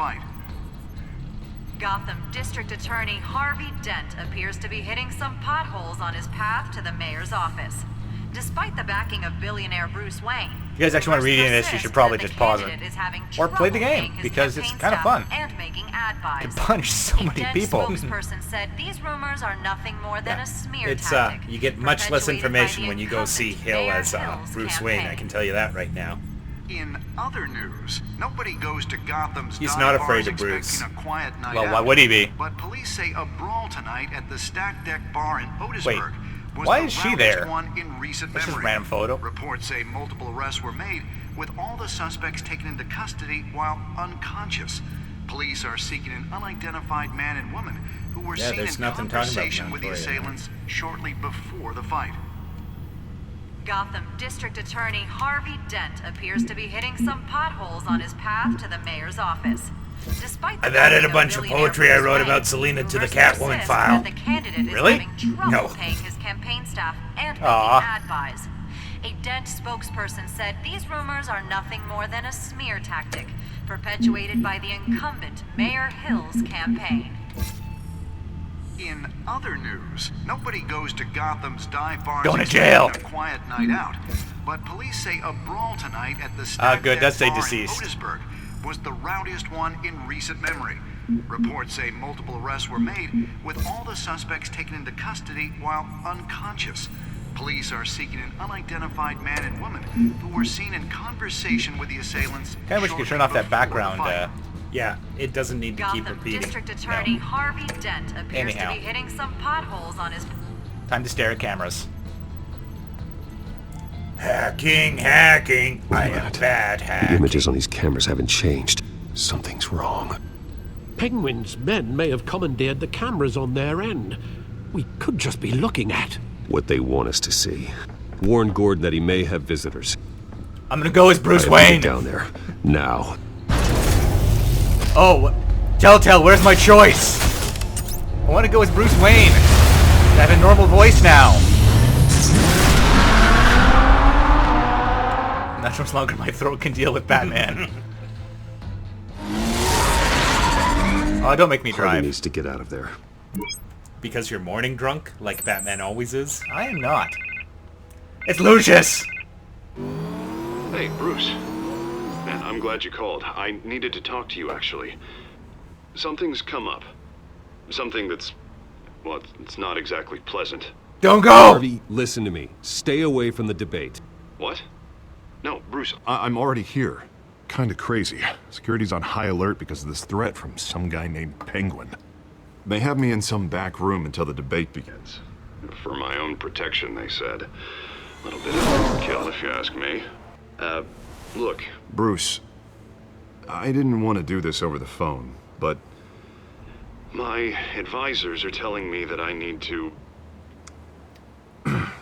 Gotham District Attorney Harvey Dent appears to be hitting some potholes on his path to the mayor's office. Despite the backing of billionaire Bruce Wayne, If you guys actually want to read any of this, you should probably just pause it. Or play the game, because it's kind of fun. And making ad buys. You can punish so many people. A spokesperson said these rumors are nothing more than a smear It's tactic. you get much less information when you go see Hill as Bruce Wayne, I can tell you that right now. In other news, nobody goes to Gotham's He's dive not bars afraid of Bruce. expecting a quiet night Well, out. why would he be? But police say a brawl tonight at the Stack Deck Bar in Otisburg Wait, was why the is she rowdiest there? one in recent That's just a memory. random photo. Reports say multiple arrests were made, with all the suspects taken into custody while unconscious. Police are seeking an unidentified man and woman who were seen there's in nothing talking about conversation with the Montoya. assailants shortly before the fight. Gotham District Attorney Harvey Dent appears to be hitting some potholes on his path to the mayor's office. Despite the I've added a backing of bunch of billionaire poetry I Bruce wrote Wayne, about Selena to the rumors Catwoman persist file. that the candidate is Really? having trouble No. paying his campaign staff and making Aw. ad buys. A Dent spokesperson said these rumors are nothing more than a smear tactic perpetuated by the incumbent Mayor Hill's campaign. In other news, nobody goes to Gotham's dive bars Going to jail. expecting a quiet night out, but police say a brawl tonight at the Stack good, Deck that's a Bar in deceased. Otisburg was the rowdiest one in recent memory. Reports say multiple arrests were made, with all the suspects taken into custody while unconscious. Police are seeking an unidentified man and woman who were seen in conversation with the assailants. Kind of wish you could turn off that background. Yeah, it doesn't need to keep Gotham repeating. District Attorney No. Harvey Dent appears Anyhow. to be hitting some potholes on his. Time to stare at cameras. Hacking, hacking. I am bad hack. The images on these cameras haven't changed. Something's wrong. Penguin's men may have commandeered the cameras on their end. We could just be looking at what they want us to see. Warn Gordon that he may have visitors. I'm gonna go as Bruce I have to Wayne. get down there now. Oh, Telltale, where's my choice? I want to go as Bruce Wayne. I have a normal voice now. Not much longer my throat can deal with Batman. Oh, don't make me Harvey drive. needs to get out of there. Because you're morning drunk, like Batman always is? I am not. It's Lucius! Hey, Bruce. Man, I'm glad you called. I needed to talk to you, actually. Something's come up. Something that's... well, it's not exactly pleasant. Don't go! Harvey, listen to me. Stay away from the debate. What? No, Bruce. I'm already here. Kinda crazy. Security's on high alert because of this threat from some guy named Penguin. They have me in some back room until the debate begins. For my own protection, they said. A little bit of overkill, if you ask me. Look. Bruce, I didn't want to do this over the phone, but... my advisors are telling me that I need to...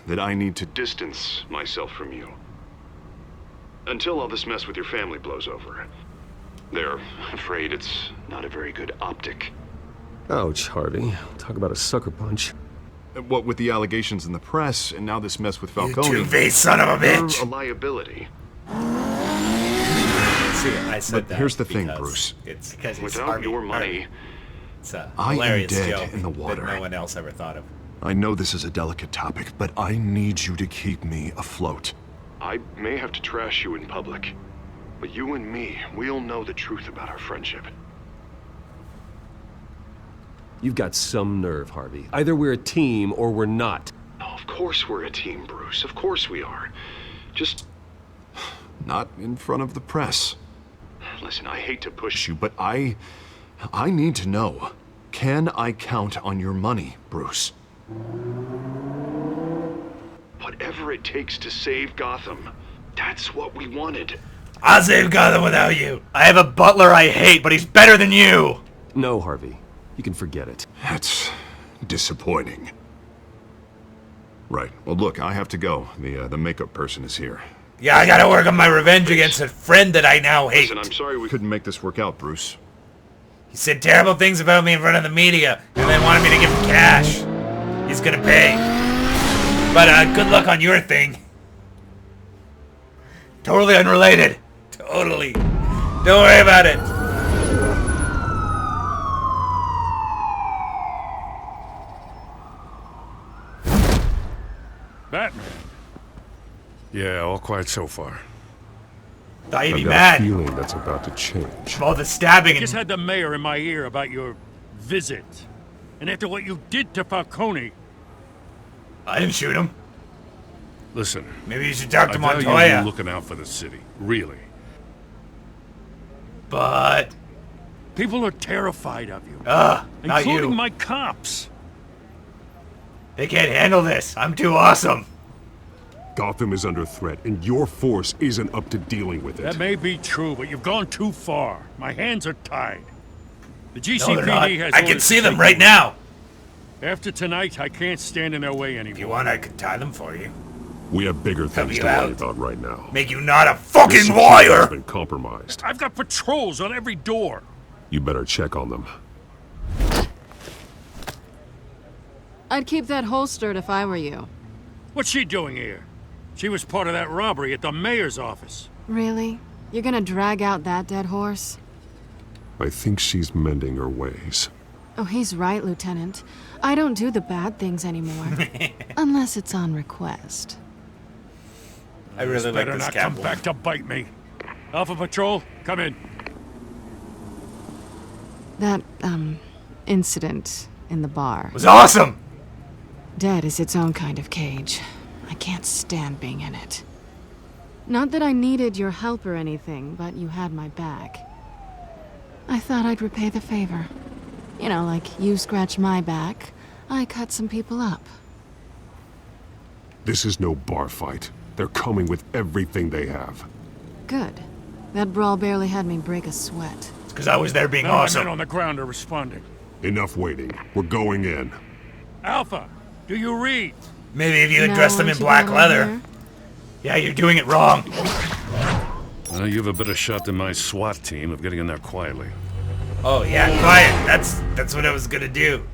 that I need to distance myself from you. Until all this mess with your family blows over. They're afraid it's not a very good optic. Ouch, Harvey. Talk about a sucker punch. What with the allegations in the press, and now this mess with Falcone... You two-faced son of a bitch! You're a liability. See, I said that. Here's the thing, because Bruce. It's because it's Without Harvey. your money... It's a I am hilarious dead joke in the water. that no one else ever thought of. I know this is a delicate topic, but I need you to keep me afloat. I may have to trash you in public, but you and me, we'll know the truth about our friendship. You've got some nerve, Harvey. Either we're a team or we're not. Oh, of course we're a team, Bruce. Of course we are. Just... not in front of the press. Listen, I hate to push you, but I need to know. Can I count on your money, Bruce? Whatever it takes to save Gotham. That's what we wanted. I'll save Gotham without you. I have a butler I hate, but he's better than you. No, Harvey. You can forget it. That's disappointing. Right. Well, look, I have to go. The makeup person is here. Yeah, I gotta work on my revenge against a friend that I now hate. Listen, I'm sorry we couldn't make this work out, Bruce. He said terrible things about me in front of the media, and then wanted me to give him cash. He's gonna pay. But good luck on your thing. Totally unrelated. Totally. Don't worry about it. Batman. Yeah, all quiet so far. Thought you'd be I've got mad. a feeling that's about to change. All the stabbing I and... just had the mayor in my ear about your visit. And after what you did to Falcone... I didn't shoot him. Listen. Maybe you should talk to I value Montoya. you looking out for the city. Really. But... People are terrified of you. not including you. my cops. They can't handle this. I'm too awesome. Gotham is under threat, and your force isn't up to dealing with it. That may be true, but you've gone too far. My hands are tied. The No, they're not. GCPD has I can orders see to them take right you. now. After tonight, I can't stand in their way anymore. If you want, I could tie them for you. We have bigger things you to worry out. about right now. Make you not a Your fucking security liar! has been compromised. I've got patrols on every door. You better check on them. I'd keep that holstered if I were you. What's she doing here? She was part of that robbery at the mayor's office. Really? You're gonna drag out that dead horse? I think she's mending her ways. Oh, he's right, Lieutenant. I don't do the bad things anymore. Unless it's on request. I really like better this not Catwoman. come back to bite me. Alpha Patrol, come in. That, incident in the bar. Was awesome! Dead is its own kind of cage. I can't stand being in it. Not that I needed your help or anything, but you had my back. I thought I'd repay the favor. You know, like you scratch my back, I cut some people up. This is no bar fight. They're coming with everything they have. Good. That brawl barely had me break a sweat. It's because I was there being None of my awesome. men on the ground are responding. Enough waiting. We're going in. Alpha, do you read? Maybe if you had Now dressed them in aren't you black glad I'm leather. here? Yeah, you're doing it wrong. Well, you have a better shot than my SWAT team of getting in there quietly. Oh yeah, quiet. That's what I was gonna do.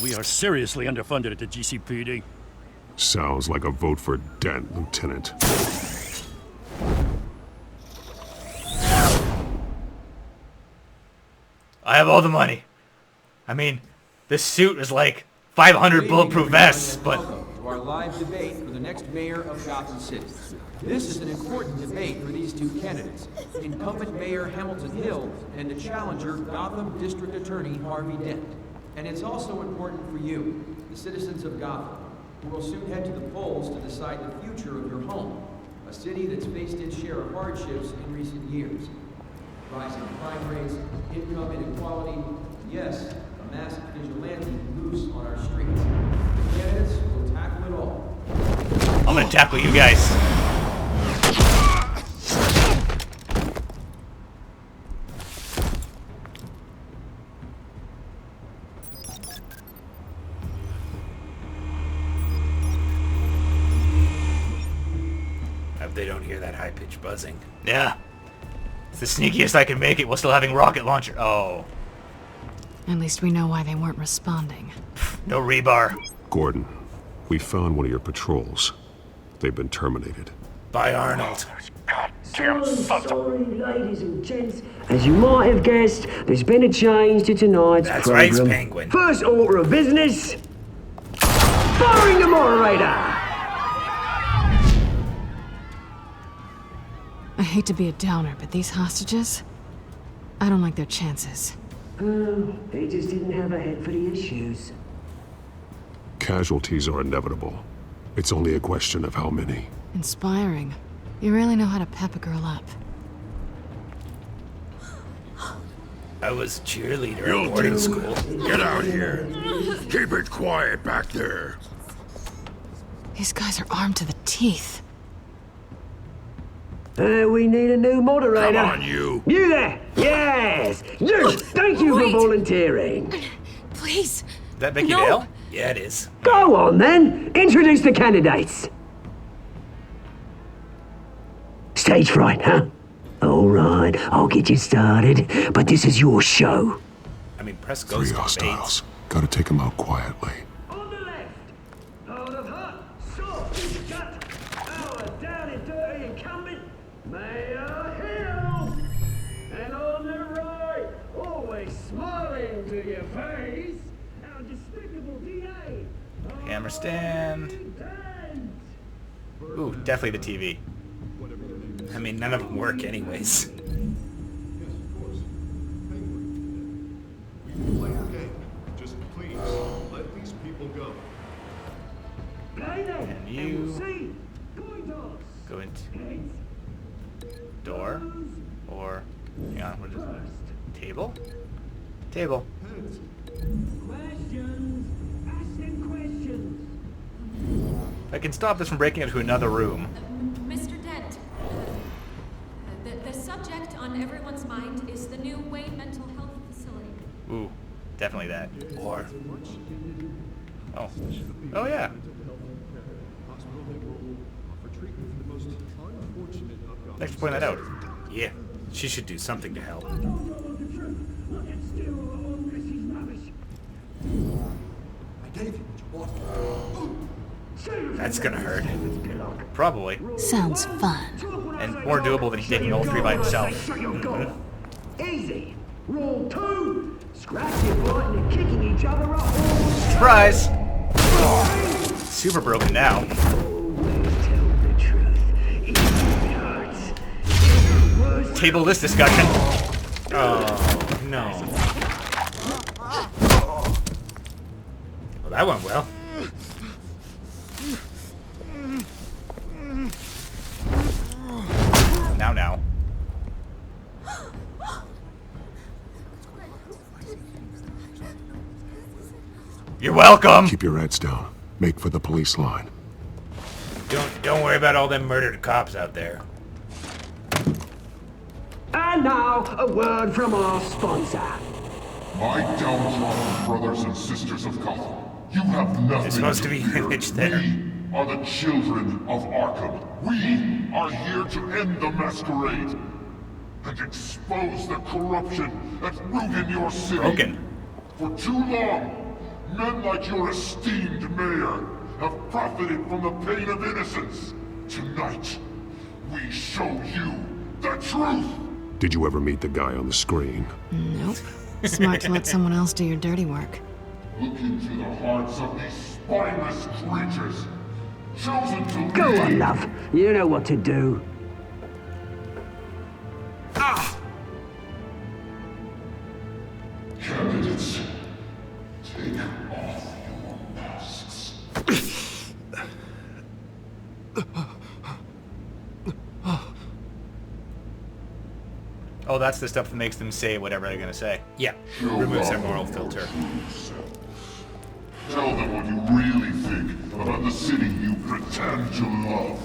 We are seriously underfunded at the GCPD. Sounds like a vote for Dent, Lieutenant. I have all the money. I mean, this suit is like 500 bulletproof vests, but... Welcome to our live debate for the next mayor of Gotham City. This is an important debate for these two candidates, incumbent Mayor Hamilton Hill and the challenger Gotham District Attorney Harvey Dent. And it's also important for you, the citizens of Gotham, who will soon head to the polls to decide the future of your home, a city that's faced its share of hardships in recent years. Rising crime rates, income inequality, yes, a masked vigilante loose on our streets. The candidates will tackle it all. I'm gonna tackle you guys. Hope they don't hear that high-pitched buzzing. Yeah. It's the sneakiest I can make it while still having rocket launcher. Oh. At least we know why they weren't responding. No rebar. Gordon, we found one of your patrols. They've been terminated. By Arnold. Sorry, ladies and gents. As you might have guessed, there's been a change to tonight's That's program. right, Penguin. First order of business: firing the moderator. I hate to be a downer, but these hostages, I don't like their chances. Oh, they just didn't have a head for the issues. Casualties are inevitable. It's only a question of how many. Inspiring. You really know how to pep a girl up. I was cheerleader You at boarding two, school. get out here. Keep it quiet back there. These guys are armed to the teeth. We need a new moderator. Come on, you. You there? Yes. You. Thank you for volunteering. Please. Is that Becky No. Dale? Yeah, it is. Go on then. Introduce the candidates. Stage fright, huh? All right, I'll get you started, but this is your show. I mean, press Three goes to hostiles. bait. Gotta take them out quietly. On the left, hold of hut, short, shut, our down and dirty incumbent, Mayor Hill. And on the right, always smiling to your face, our despicable DA. Camera stand. Ooh, definitely the TV. I mean, none of them work anyways. Just please, let these people go. And you go into door or hang on, what is it? Table? Table. Questions, ask them questions. I can stop this from breaking into another room. Mr. Dent, the subject on everyone's mind is the new Wayne Mental Health Facility. Ooh, definitely that. Or oh, oh yeah. Thanks for pointing that out. Yeah, she should do something to help. That's gonna hurt. Probably. Sounds fun. And more doable than taking all three by himself. Easy. Rule 2. Scratching, biting, and kicking each other up. Surprise! Super broken now. Table this discussion. Oh, no. Well, that went well. Now. You're welcome! Keep your heads down. Make for the police line. Don't worry about all them murdered cops out there. And now, a word from our sponsor. My downtrodden brothers and sisters of Gotham, you have nothing There's supposed to be an fear. image there. We are the children of Arkham. We are here to end the masquerade and expose the corruption that's rooted your city. Broken. For too long, men like your esteemed mayor have profited from the pain of innocence. Tonight, we show you the truth. Did you ever meet the guy on the screen? Nope. Smart to let someone else do your dirty work. Look into the hearts of these spineless creatures, chosen to Go lead. on, love. You know what to do. Candidates, take off your masks. Oh, that's the stuff that makes them say whatever they're gonna say. Yeah, removes their moral filter. Tell them what you really think about the city you pretend to love.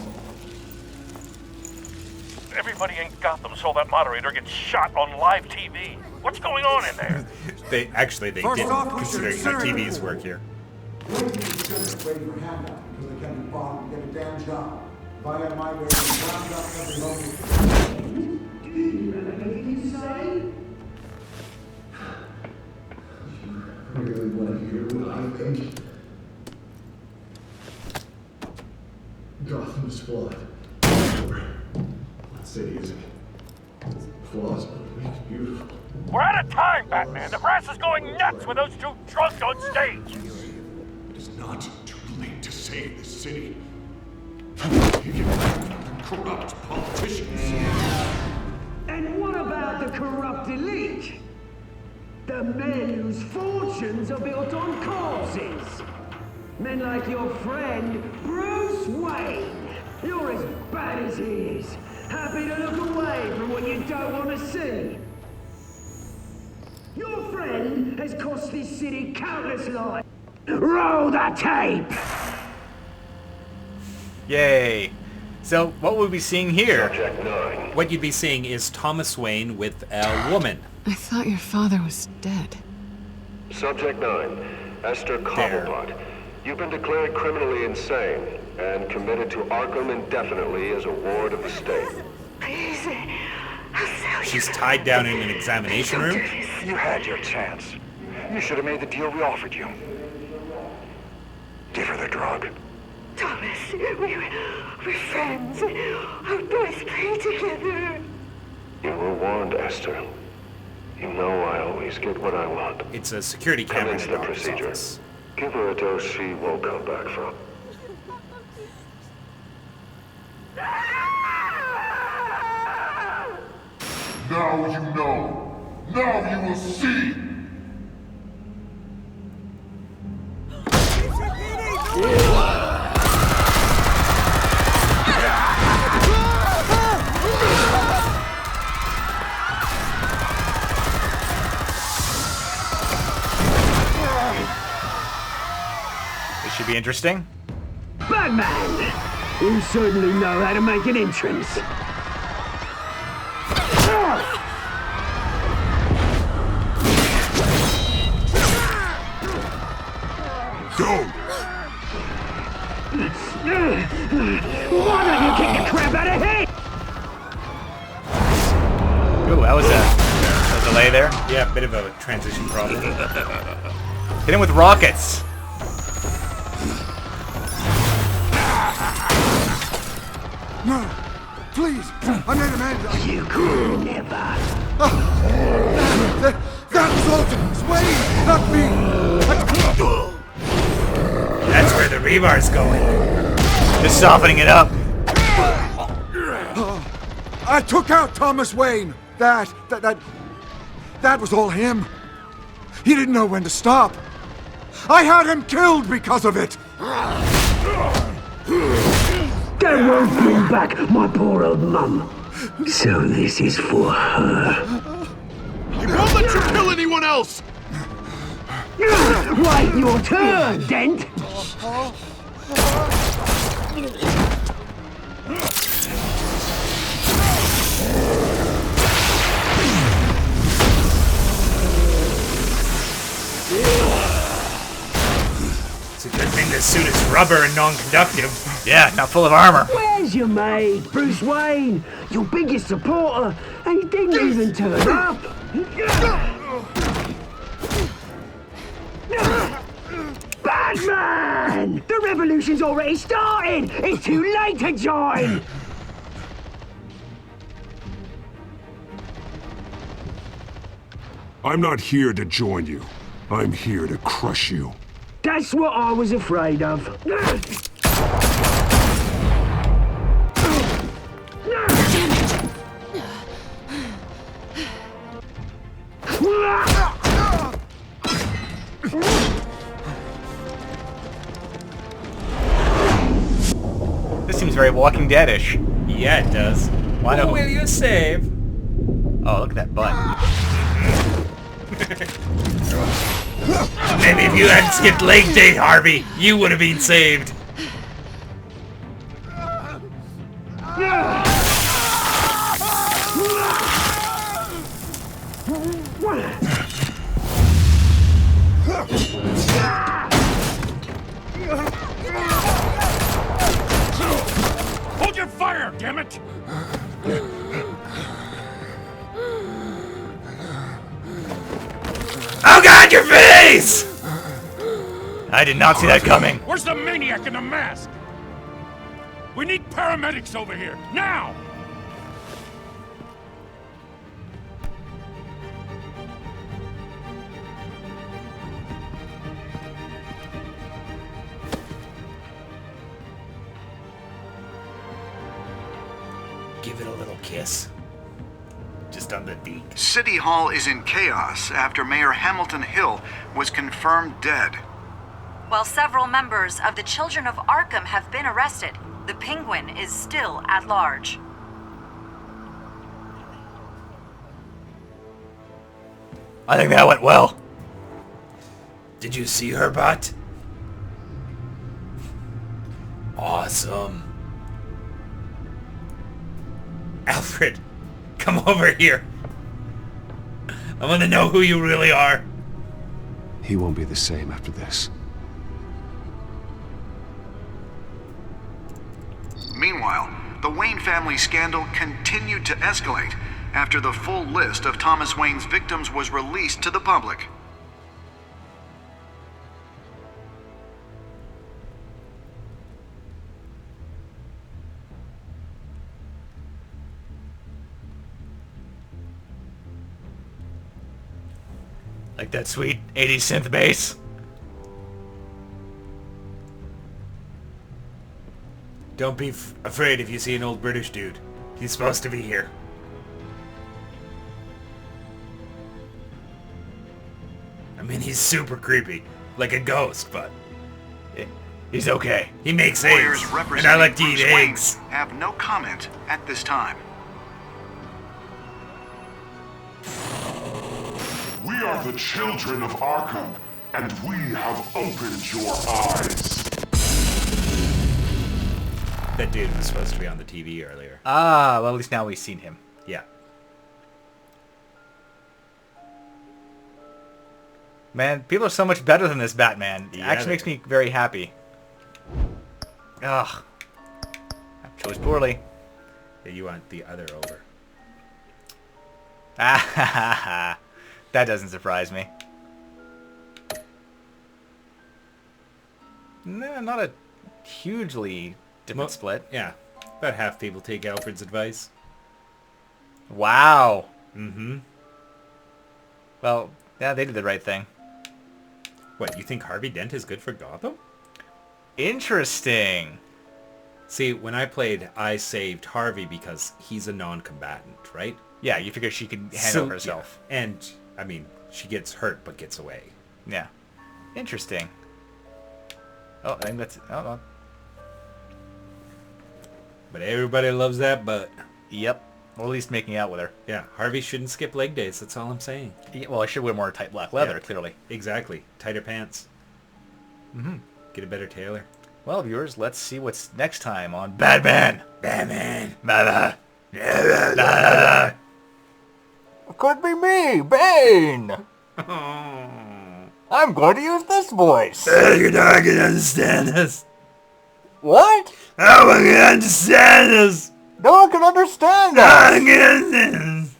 Everybody in Gotham saw that moderator get shot on live TV. What's going on in there? They did, considering how TVs work here. Really want to hear what I think? Gotham's flawed. That city isn't. It's flaws, but it's beautiful. We're out of time, Batman. The press is going nuts with those two drunks on stage. It is not too late to save the city. You can corrupt politicians. And what about the corrupt elite? The men whose fortunes are built on corpses. Men like your friend, Bruce Wayne. You're as bad as he is. Happy to look away from what you don't want to see. Your friend has cost this city countless lives. Roll the tape! Yay. So, what we'll be seeing here, what you'd be seeing is Thomas Wayne with a woman. I thought your father was dead. Subject 9, Esther Cobblepot. You've been declared criminally insane and committed to Arkham indefinitely as a ward of the state. Please. She's tied down in an examination room? You had your chance. You should have made the deal we offered you. Give her the drug. Thomas, we're friends. Our boys play together. You were warned, Esther. You know I always get what I want. It's a security camera in Commence the the doctor's procedure. office. Give her a dose she won't come back from. Now you know. Now you will see. This should be interesting. Batman! You certainly know how to make an entrance. Go! Why don't you kick the crap out of him? Ooh, that was a delay there. Yeah, bit of a transition problem. Hit him with rockets. No, please, I made a man. You could never. That was Alton's way, not me. That's where the rebar's going. Just softening it up. I took out Thomas Wayne. That was all him. He didn't know when to stop. I had him killed because of it. That won't bring back my poor old mum. So this is for her. He won't let you kill anyone else! Wait your turn, Dent! It's a good thing this suit is rubber and non-conductive. Yeah, not full of armor. Where's your mate, Bruce Wayne? Your biggest supporter, and he didn't even turn up. Batman! The revolution's already started! It's too late to join! I'm not here to join you. I'm here to crush you. That's what I was afraid of. This seems very Walking Dead-ish. Yeah, it does. Why Who not? will you save? Oh, look at that butt. Maybe if you hadn't skipped leg day, Harvey, you would have been saved. Hold your fire, damn it! Oh God, your face! I did not see that coming. Where's the maniac in the mask? We need paramedics over here, now! Give it a little kiss. Just on the beak. City Hall is in chaos after Mayor Hamilton Hill was confirmed dead. While several members of the Children of Arkham have been arrested, the Penguin is still at large. I think that went well. Did you see her butt? Awesome. Alfred, come over here. I want to know who you really are. He won't be the same after this. Meanwhile, the Wayne family scandal continued to escalate after the full list of Thomas Wayne's victims was released to the public. Like that sweet 80s synth bass. Don't be afraid if you see an old British dude. He's supposed to be here. I mean, he's super creepy. Like a ghost, but... he's okay. He makes Lawyers eggs. And representing I like to Bruce eat Wayne eggs. have no comment at this time. We are the children of Arkham, and we have opened your eyes. That dude was supposed to be on the TV earlier. Ah, well, at least now we've seen him. Yeah. Man, people are so much better than this Batman. It Yeah, actually makes me very happy. Ugh. I chose poorly. Yeah, you want the other over. Ah, ha, ha, ha. That doesn't surprise me. No, not a hugely different split. Yeah. About half people take Alfred's advice. Wow. Mm-hmm. Well, yeah, they did the right thing. What, you think Harvey Dent is good for Gotham? Interesting. See, when I played, I saved Harvey because he's a non-combatant, right? Yeah, you figure she could handle herself. Yeah. And, I mean, she gets hurt but gets away. Yeah. Interesting. Oh, I think that's... Oh. But everybody loves that butt. Yep. Or at least making out with her. Yeah, Harvey shouldn't skip leg days, that's all I'm saying. Yeah, well, I should wear more tight black leather, clearly. Exactly. Tighter pants. Mm-hmm. Get a better tailor. Well, viewers, let's see what's next time on Batman. Batman. Batman. Could be me, Bane. I'm going to use this voice. You're not going to understand this. What? How am I going to understand this? No one can understand How am I us. going to understand this?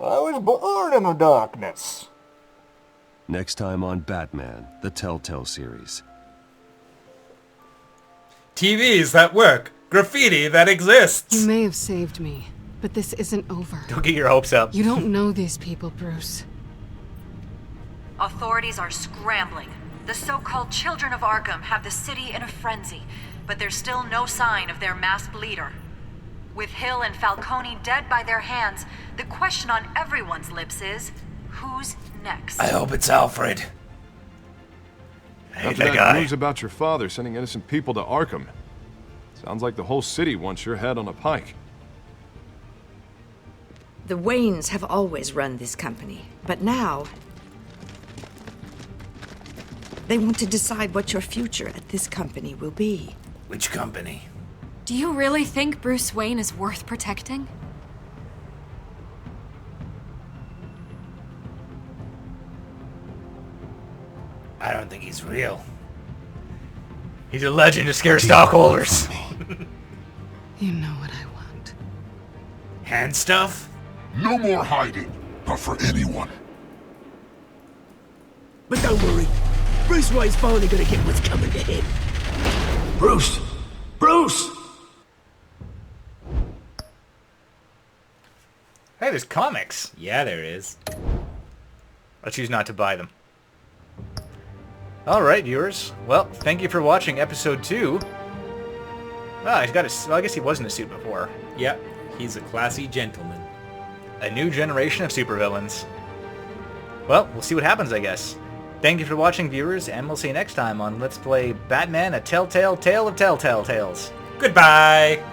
I was born in the darkness. Next time on Batman, the Telltale series. TVs that work. Graffiti that exists. You may have saved me, but this isn't over. Don't get your hopes up. You don't know these people, Bruce. Authorities are scrambling. The so-called Children of Arkham have the city in a frenzy, but there's still no sign of their masked leader. With Hill and Falcone dead by their hands, the question on everyone's lips is, who's next? I hope it's Alfred. I hate After that that guy. news about your father sending innocent people to Arkham, sounds like the whole city wants your head on a pike. The Waynes have always run this company, but now they want to decide what your future at this company will be. Which company? Do you really think Bruce Wayne is worth protecting? I don't think he's real. He's a legend to scare stockholders. You know what I want. Hand stuff? No more hiding, not for anyone. But don't worry, Bruce Wayne's finally gonna get what's coming to him. Bruce! Bruce! Hey, there's comics. Yeah, there is. I choose not to buy them. Alright, viewers. Well, thank you for watching episode 2. Ah, he's got a... Well, I guess he was in a suit before. Yep, he's a classy gentleman. A new generation of supervillains. Well, we'll see what happens, I guess. Thank you for watching, viewers, and we'll see you next time on Let's Play Batman, A Telltale Tale of Telltale Tales. Goodbye!